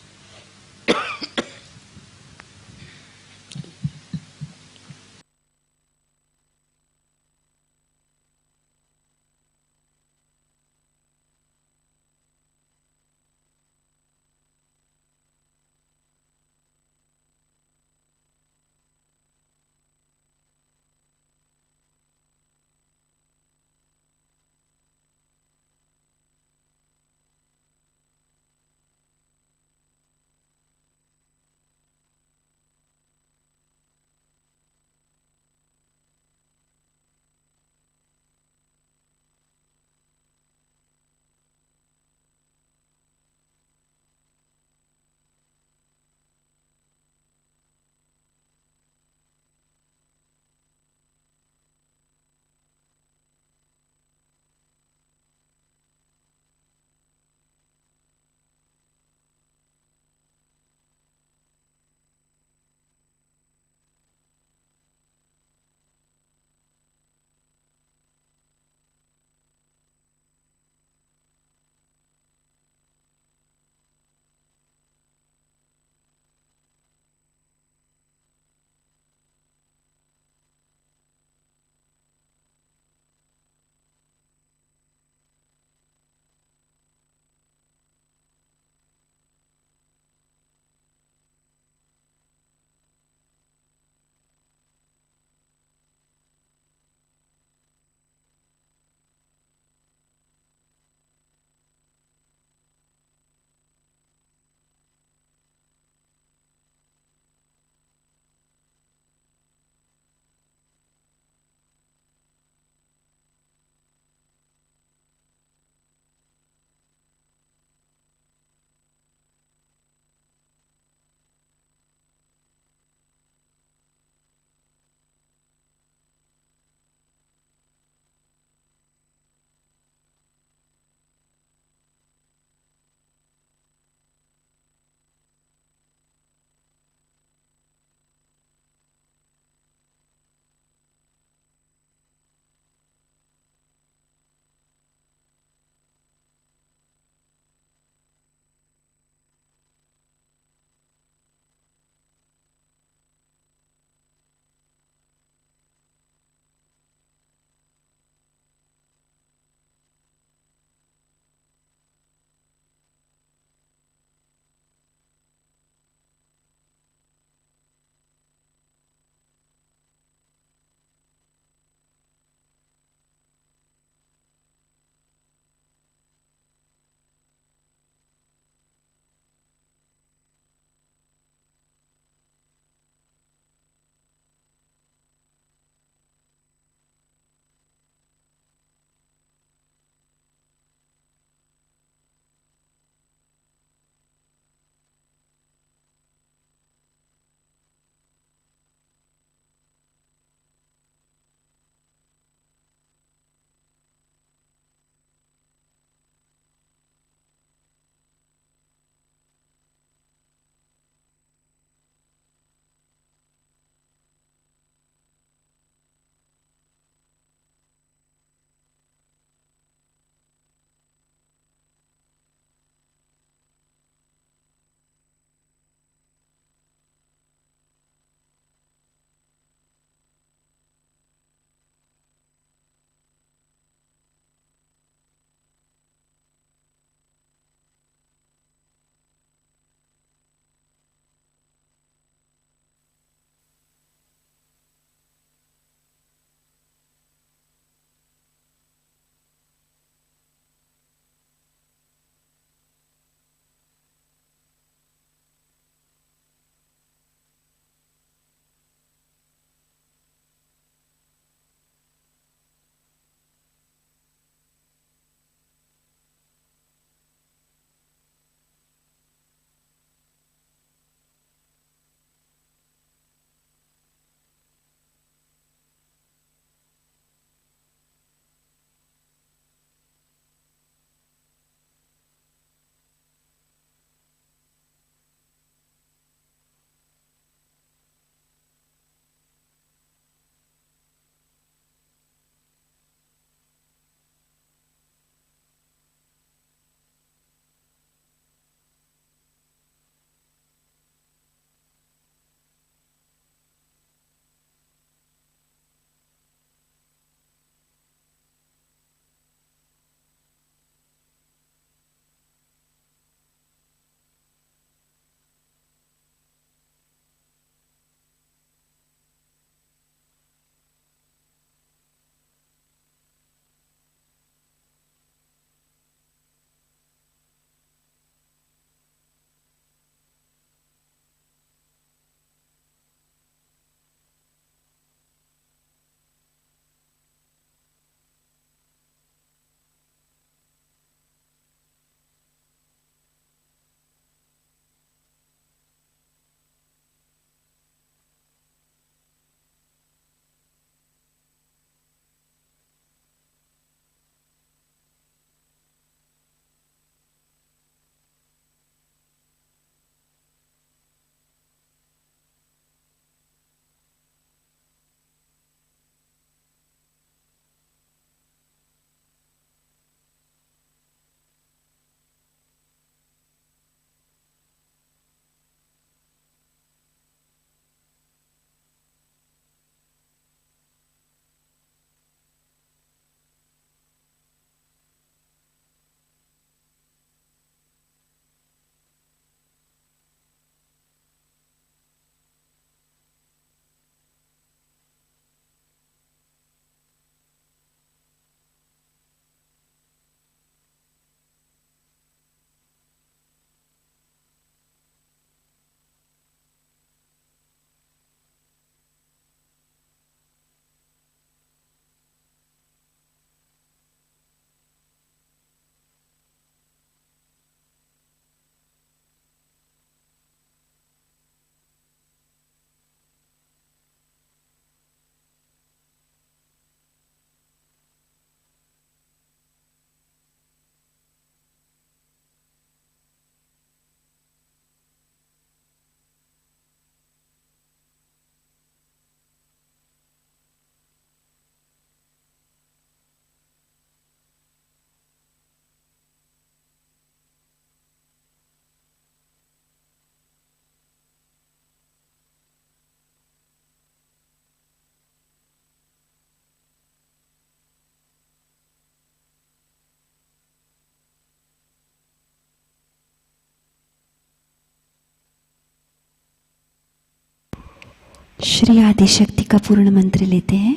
Shri आदि शक्ति का पूर्ण मंत्र लेते हैं।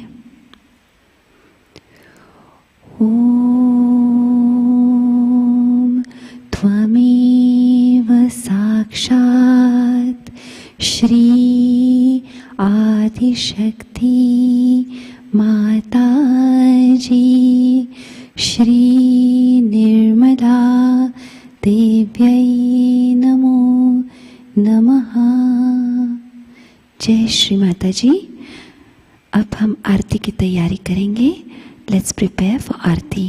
ओम त्वमेव साक्षात् श्री आदि शक्ति माताजी श्री निर्मला देव्यै नमो नमः। जय श्री माता जी। अब हम आरती की तैयारी करेंगे। लेट्स प्रिपेयर फॉर आरती।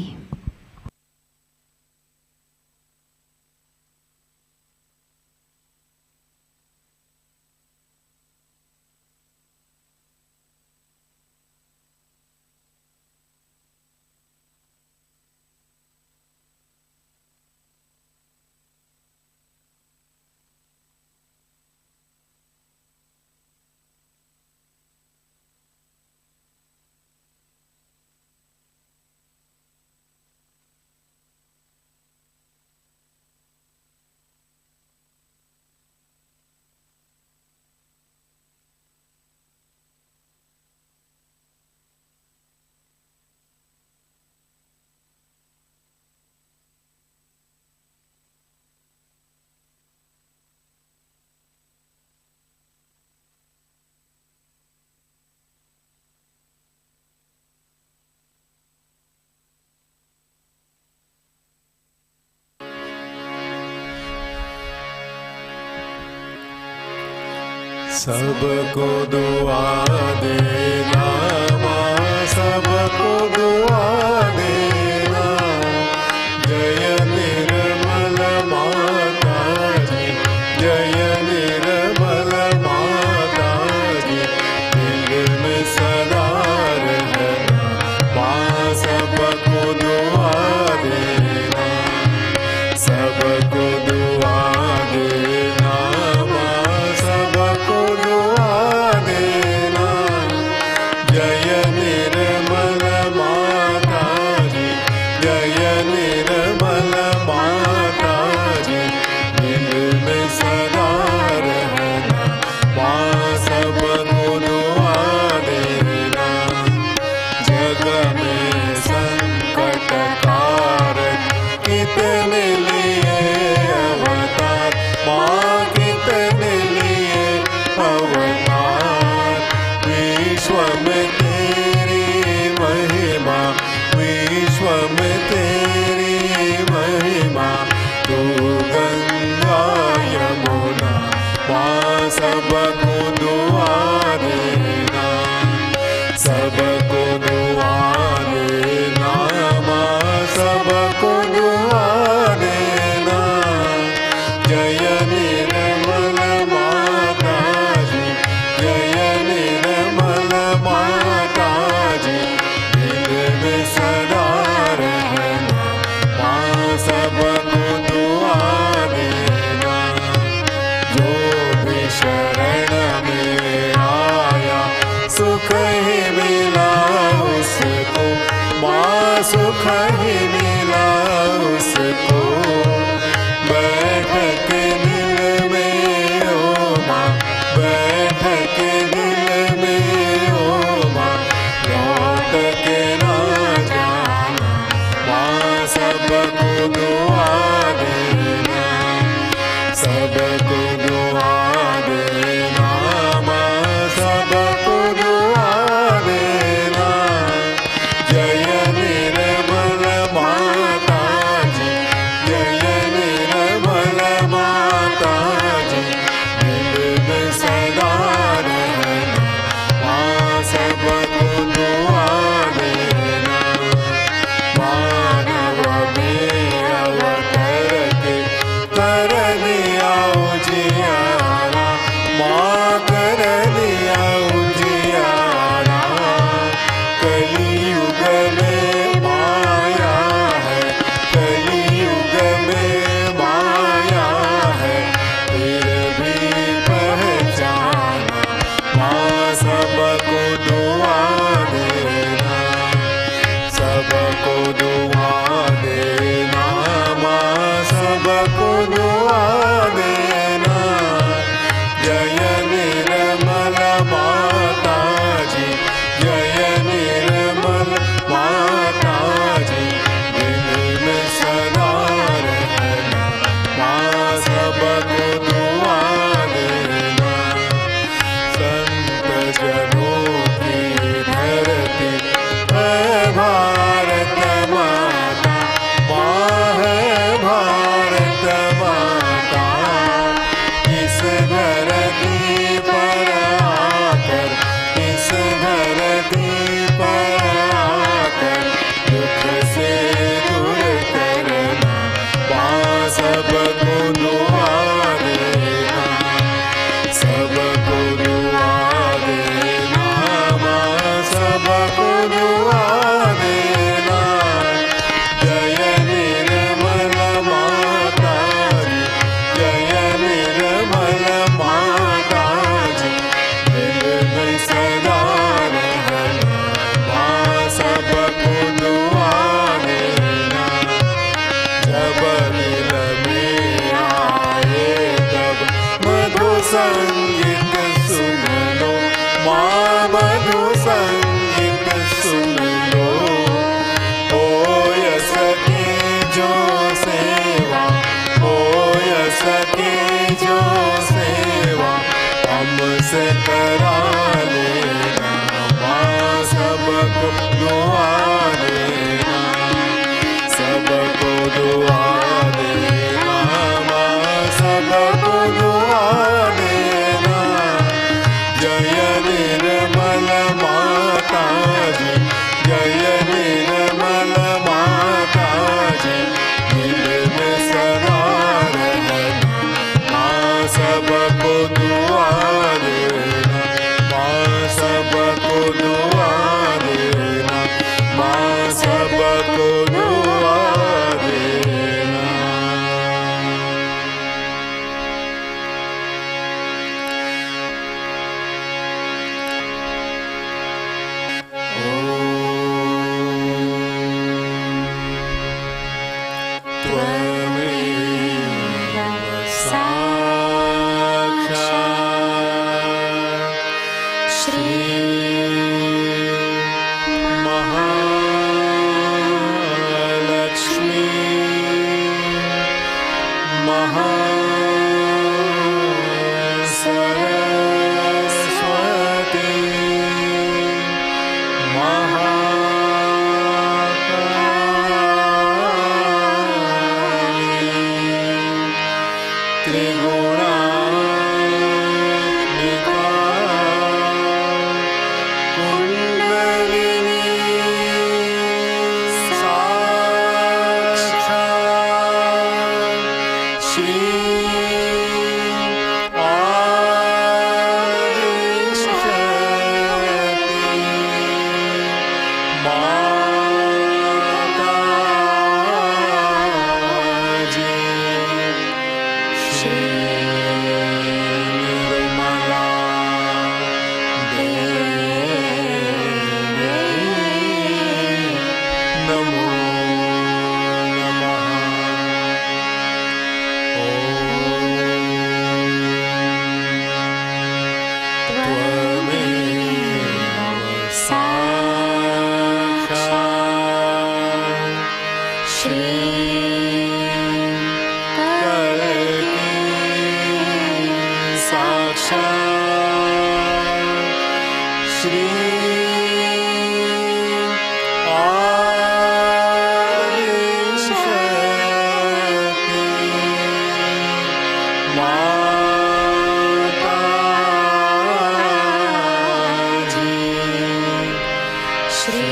सबको दुआ देना माँ, सबको दुआ देना। जय निर्मल माता जी, जय निर्मल माता जी। दिल में सदा रहना माँ, सबको दुआ देना, सबको दुआ देना माँ, सबको दुआ देना। जय निर्मल माता जी, जय निर्मल माता जी। दिल में सदा रहना माँ, सबको दुआ देना। जग में संकट कारण कितने लिए अवतार माँ, कितने लिए अवतार। विश्व में तेरी महिमा, विश्व में तेरी महिमा। तू गंगा यमुना माँ, सबको दुआ देना, सबको दुआ देना माँ, सबको दुआ देना। जय निर्मल माता जी, जय निर्मल माता जी। दिल में सदा रहना माँ, सबको दुआ देना। जो भी शरण में आया सुख ही मिला उसको माँ, सुख ही मिला उसको। बैठ के दिल में ओ माँ, बैठ के दिल में ओ माँ। लौट के ना जाना माँ, सबको दुआ देना, सबको दुआ देना माँ, सबको दुआ देना। जय निर्मल माता जी, सबको दुआ देना। जय निर्मल माता जी, जय निर्मल माता जी, दिल में सदा रहना माँ सबको दुआ देना। जब दिल में आए तब मधु संगीत सुन लो माँ, मधु संगीत सुन लो। हो सके जो सेवा, हो सके जो सेवा हमसे करा लेना माँ सबको दुआ देना। सबको दुआ देना माँ सबको दुआ देना। जय निर्मल माता जी, जय निर्मल माता जी, दिल में सदा रहना माँ सबको दुआ देना। माँ सबको दुआ देना, माँ सबको दुआ देना। त्वमेव साक्षात् श्री महालक्ष्मी महासरस्वती महाकाली त्रिगुणात्मिका कुंडलिनी साक्षात् श्री माताजी श्री निर्मला देवी नमो नमः। त्वमेव साक्षात् श्री कल्की साक्षात् श्री आदिशक्ति माताजी श्री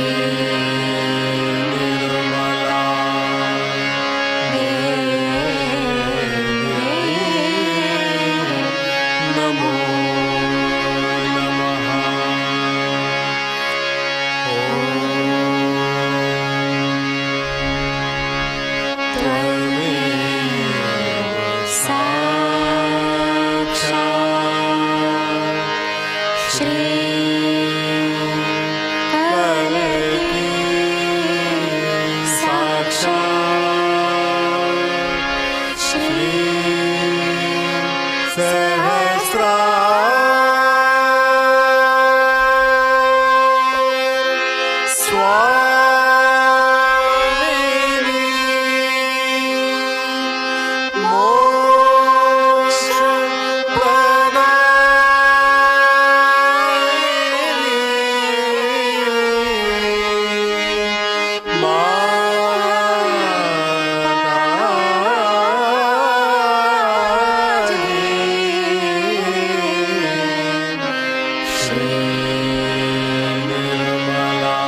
निर्मला देवी नमो नमः। त्वमेव साक्षात् श्री कल्की साक्षात् श्री स्वामिनी मोक्ष प्रदायिनी माताजी श्री निर्मला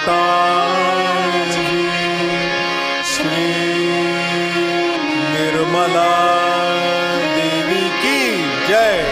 माताजी श्री निर्मला देवी की जय।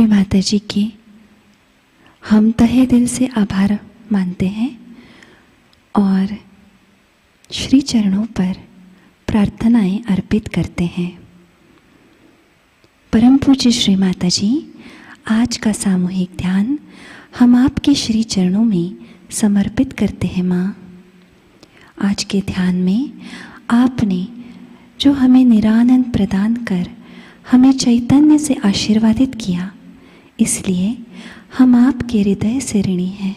श्री माताजी की हम तहे दिल से आभार मानते हैं और श्री चरणों पर प्रार्थनाएं अर्पित करते हैं। परम पूज्य श्री माताजी, आज का सामूहिक ध्यान हम आपके श्री चरणों में समर्पित करते हैं। माँ, आज के ध्यान में आपने जो हमें निरानंद प्रदान कर हमें चैतन्य से आशीर्वादित किया, इसलिए हम आपके हृदय से ऋणी हैं।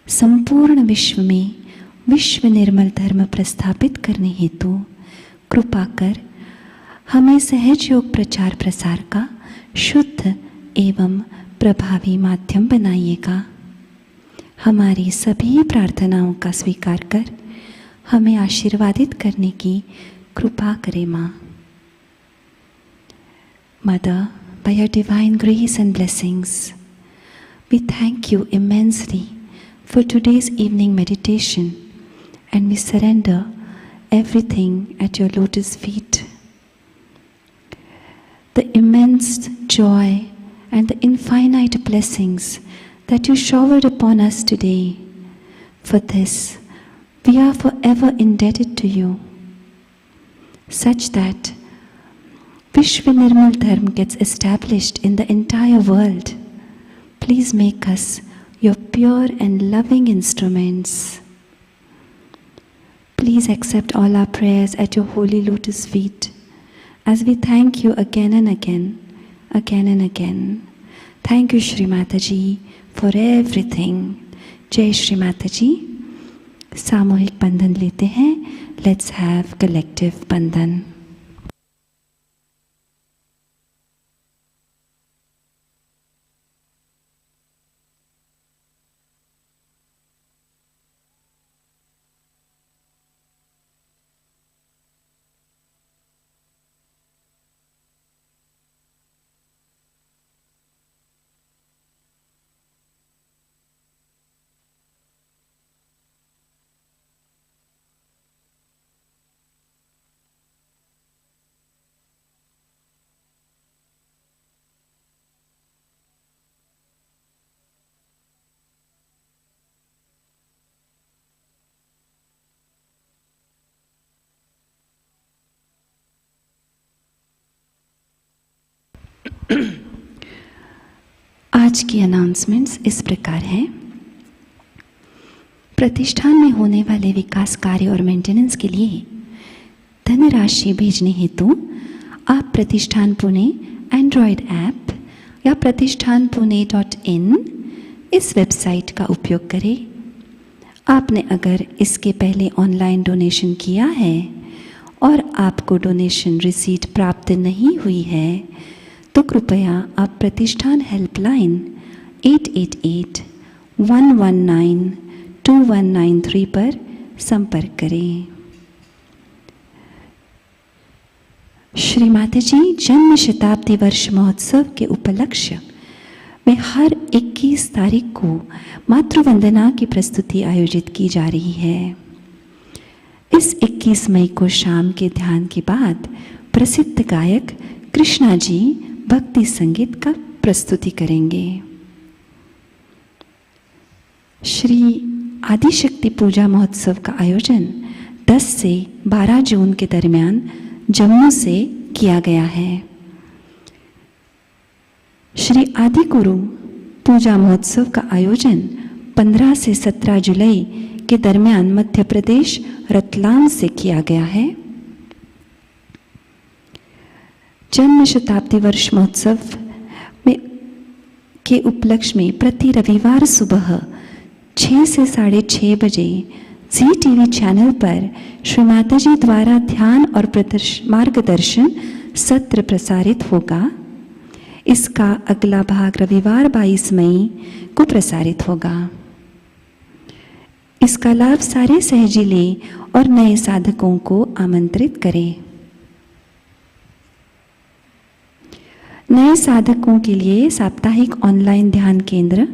संपूर्ण विश्व में विश्व निर्मल धर्म प्रस्थापित करने हेतु कृपा कर हमें सहज योग प्रचार प्रसार का शुद्ध एवं प्रभावी माध्यम बनाइएगा। हमारी सभी प्रार्थनाओं का स्वीकार कर हमें आशीर्वादित करने की कृपा करें। माँ, Mother, by your divine grace and blessings, we thank you immensely for today's evening meditation, and we surrender everything at your lotus feet. The immense joy and the infinite blessings that you showered upon us today, for this we are forever indebted to you, such that Vishwa Nirmal Dharma gets established in the entire world. Please make us your pure and loving instruments. Please accept all our prayers at your holy lotus feet, as we thank you again and again, again and again. Thank you, Shri Mataji, for everything. Jai Shri Mataji. सामूहिक बंधन लेते हैं. Let's have collective बंधन. आज की announcements इस प्रकार हैं. प्रतिष्ठान में होने वाले विकास कार्य और मेंटेनेंस के लिए धनराशि भेजने हेतु आप प्रतिष्ठान पुणे एंड्रॉयड ऐप या pratishthanpunelivetoday इस वेबसाइट का उपयोग करें. आपने अगर इसके पहले ऑनलाइन डोनेशन किया है और आपको डोनेशन रिसीट प्राप्त नहीं हुई है तो कृपया आप प्रतिष्ठान हेल्पलाइन 888-119-2193 पर संपर्क करें. श्री माताजी जन्म शताब्दी वर्ष महोत्सव के उपलक्ष्य में हर 21 तारीख को मातृवंदना की प्रस्तुति आयोजित की जा रही है. इस 21 मई को शाम के ध्यान के बाद प्रसिद्ध गायक कृष्णा जी भक्ति संगीत का प्रस्तुति करेंगे. श्री आदिशक्ति पूजा महोत्सव का आयोजन 10 से 12 जून के दरमियान जम्मू से किया गया है. श्री आदि गुरु पूजा महोत्सव का आयोजन 15 से 17 जुलाई के दरमियान मध्य प्रदेश रतलाम से किया गया है. जन्म शताब्दी वर्ष महोत्सव में के उपलक्ष्य में प्रति रविवार सुबह 6 से 6:30 बजे जी टीवी चैनल पर श्री माताजी द्वारा ध्यान और मार्गदर्शन सत्र प्रसारित होगा. इसका अगला भाग रविवार 22 मई को प्रसारित होगा. इसका लाभ सारे सहजीले और नए साधकों को आमंत्रित करें. नए साधकों के लिए साप्ताहिक ऑनलाइन ध्यान केंद्र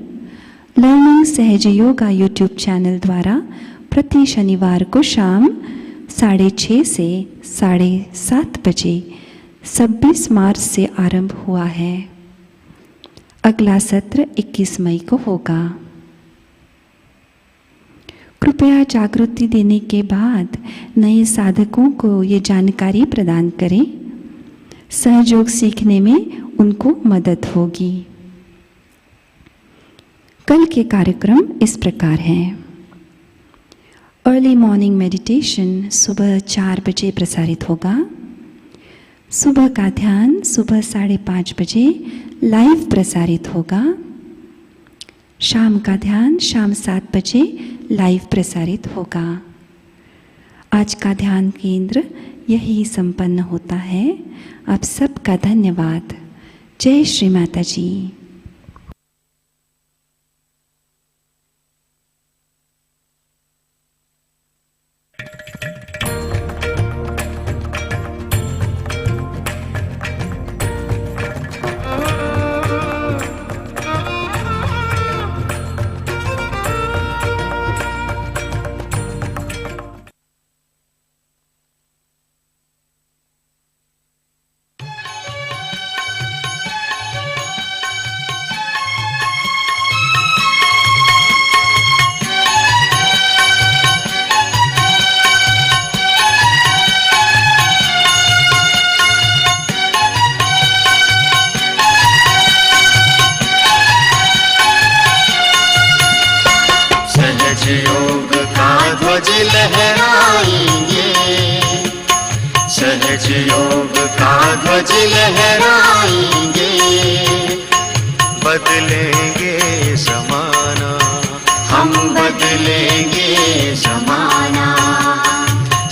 लर्निंग सहज योगा यूट्यूब चैनल द्वारा प्रति शनिवार को शाम 6:30 से 7:30 बजे 26 मार्च से आरंभ हुआ है. अगला सत्र 21 मई को होगा। कृपया जागृति देने के बाद नए साधकों को ये जानकारी प्रदान करें। सहयोग सीखने में उनको मदद होगी। कल के कार्यक्रम इस प्रकार हैं। अर्ली मॉर्निंग मेडिटेशन सुबह 4 बजे प्रसारित होगा। सुबह का ध्यान सुबह 5:30 बजे लाइव प्रसारित होगा। शाम का ध्यान शाम 7 बजे लाइव प्रसारित होगा। आज का ध्यान केंद्र यही संपन्न होता है। आप सबका धन्यवाद। जय श्री माताजी। योग का ध्वज लहराएंगे, सहज योग का ध्वज लहराएंगे। बदलेंगे ज़माना, हम बदलेंगे ज़माना।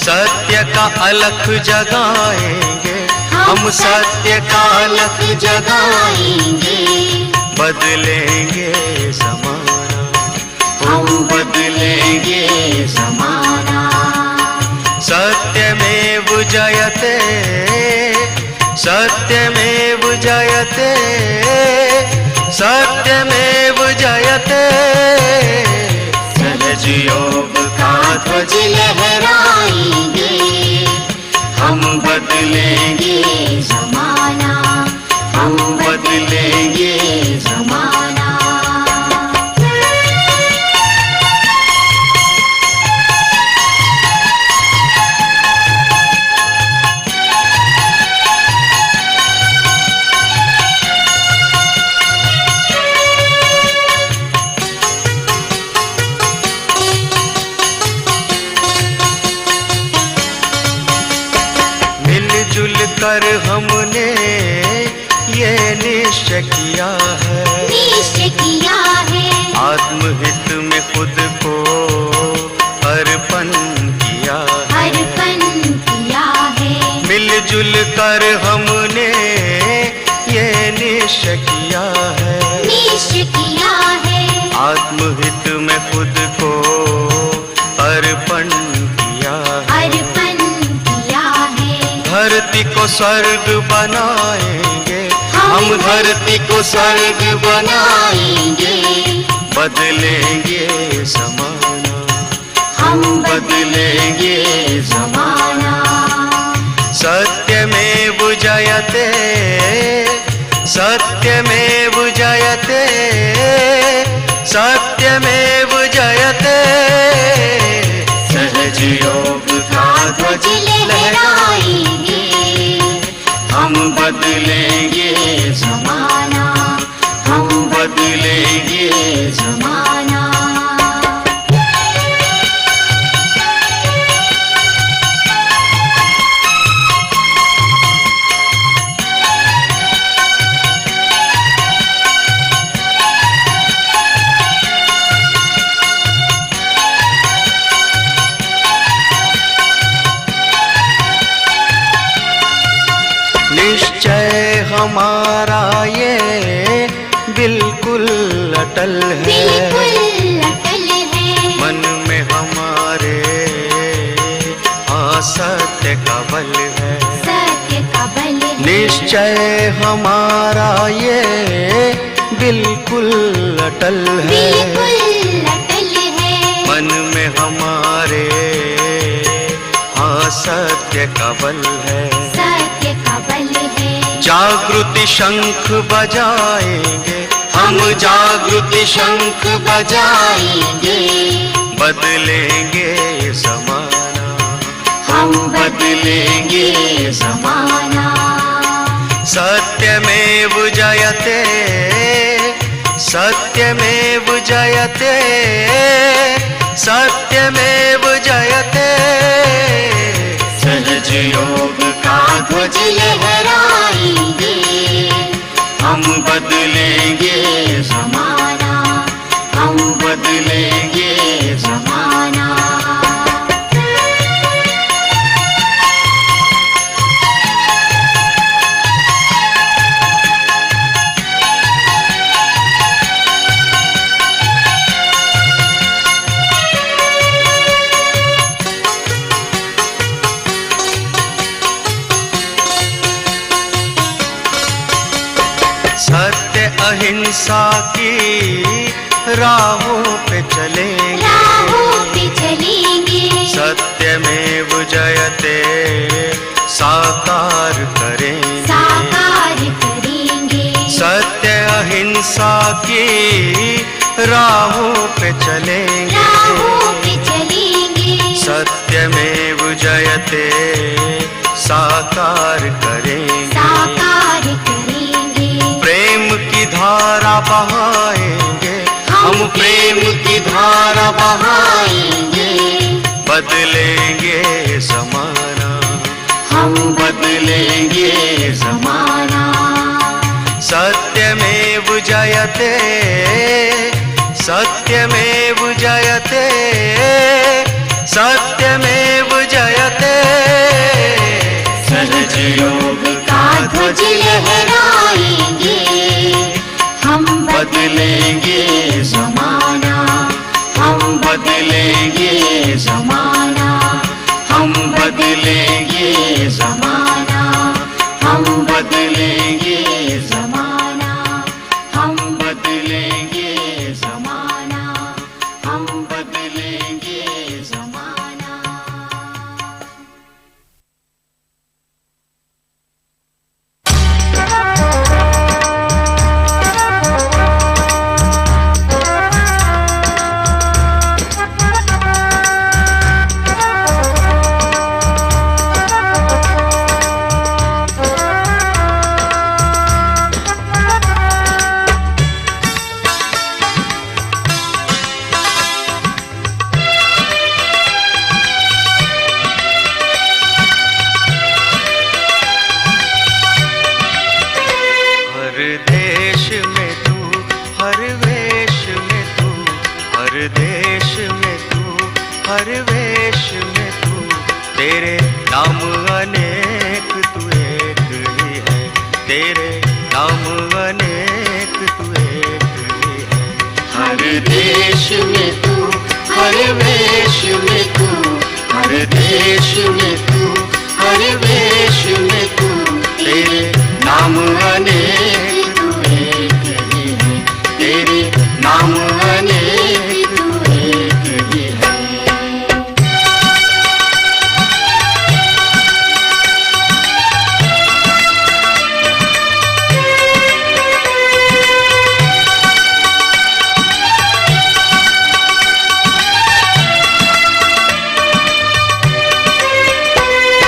सत्य का अलख जगाएंगे, हम सत्य का अलख जगाएंगे। बदलेंगे ज़माना, हम बदलेंगे ज़माना। सत्यमेव जयते, सत्यमेव जयते, सत्यमेव जयते। सहज योग का ध्वज लहराएंगे, हम बदलेंगे ज़माना, हम बदलेंगे ज़माना। कर हमने ये निश्चय किया है, निश्चय किया है। आत्महित में खुद को अर्पण किया, अर्पण किया है। मिलजुल कर हमने ये निश्चय किया है, निश्चय किया है। आत्महित में खुद को अर्पण किया, अर्पण किया है। धरती को स्वर्ग बनाएंगे, हम धरती को स्वर्ग बनाएंगे। बदलेंगे ज़माना, हम बदलेंगे ज़माना। सत्यमेव जयते, सत्यमेव जयते, सत्यमेव जयते। सहज योग का ध्वज लहराएंगे, हम बदलेंगे ज़माना, हम बदलेंगे ज़माना। निश्चय हमारा ये बिल्कुल अटल है, बिल्कुल अटल है। मन में हमारे सत्य का बल है, सत्य का बल है। निश्चय हमारा ये बिल्कुल अटल है, बिल्कुल अटल है। मन में हमारे सत्य का बल है, सत्य का बल है। जागृति शंख बजाएंगे, हम जागृति शंख बजाएंगे, बदलेंगे ज़माना, हम बदलेंगे ज़माना। सत्यमेव जयते, सत्यमेव जयते, सत्यमेव जयते। सहज योग का ध्वज लहराएंगे, हम बदलेंगे ज़माना, हम बदलेंगे ज़माना। सत्य अहिंसा की राहों पे चलेंगे, राहों पे चलेंगे। सत्यमेव जयते साकार करेंगे, साकार करेंगे। सत्य अहिंसा की राहों पे चलेंगे, राहों पे चलेंगे। सत्यमेव जयते साकार करेंगे, साकार करेंगे। प्रेम की धारा बहाएंगे, हम प्रेम की धारा बहाएंगे, बदलेंगे ज़माना, हम बदलेंगे ज़माना। सत्यमेव जयते, सत्यमेव जयते, सत्यमेव जयते। सहज योग का ध्वज लहराएंगे, हम बदलेंगे ज़माना, हम बदलेंगे ज़माना, हम बदलेंगे ज़माना, हम बदलेंगे ज़माना, हम बदलेंगे ज़माना, हम बदलेंगे ज़माना। हर वेश में तू, तेरे नाम अनेक, तू एक ही है, तेरे नाम अनेक, तू एक ही है। हर देश में तू, हर वेश में तू, हर देश में तू, हर वेश में तू, तेरे नाम अनेक, तू एक ही है, तेरे नाम अनेक, तू एक ही है।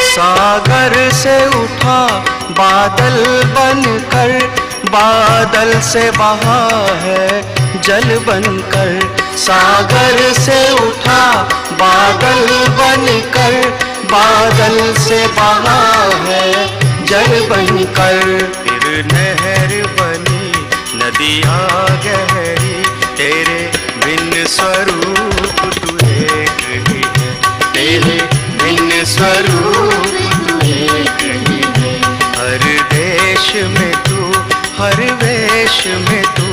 सागर से उठा बादल बनकर, बादल से बहा है जल बनकर। सागर से उठा बादल बनकर, बादल से बहा है जल बनकर। फिर नहर बनी नदियाँ गहरी, तेरे भिन्न स्वरूप तू एक ही है, तेरे भिन्न स्वरूप तू एक ही है। हर देश में तू, हर वेश में तू,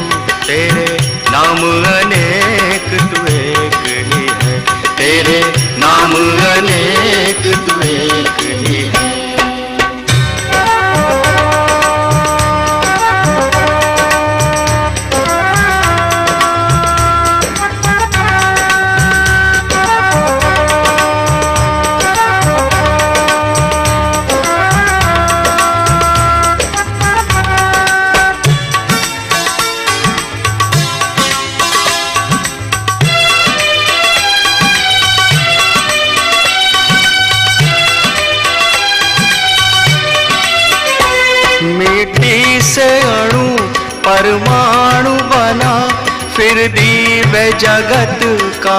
तेरे नाम अनेक, तू एक ही है, तेरे नाम अनेक, तू एक ही है। परमाणु बना, फिर दिव्य जगत का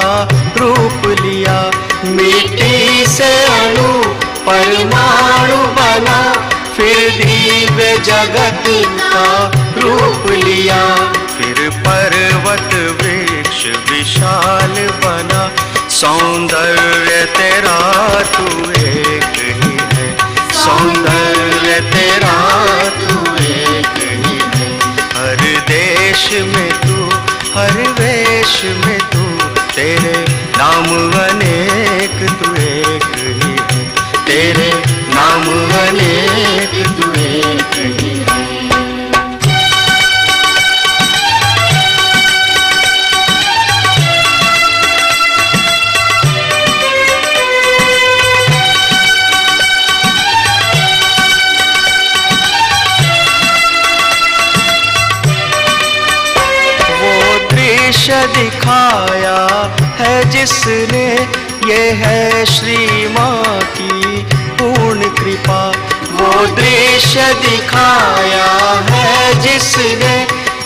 रूप लिया। मिट्टी से अणु परमाणु बना, फिर दिव्य जगत का रूप लिया। फिर पर्वत वृक्ष विशाल बना, सौंदर्य तेरा तू एक ही है, सौंदर्य तेरा तू एक ही है। हर देश में तू, हर वेश में तू, तेरे नाम अनेक तू एक ही है, तेरे नाम अनेक तू एक ही है। दिखाया है जिसने, ये है श्री माँ की पूर्ण कृपा। वो दृश्य दिखाया है जिसने,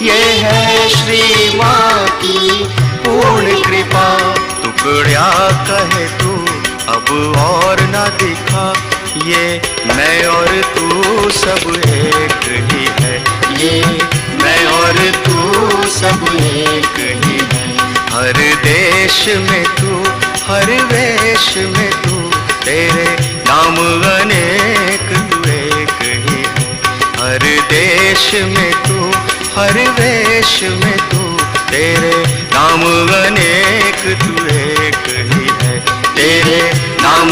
ये है श्री माँ की पूर्ण कृपा। टुकड़ा कहे तू अब और ना दिखा, ये मैं और तू सब एक ही है, ये मैं और तू सब एक ही है। हर देश में तू, हर वेश में तू, तेरे नाम अनेक तू एक ही है। हर देश में तू, हर वेश में तू, तेरे नाम अनेक तू एक ही है, तेरे नाम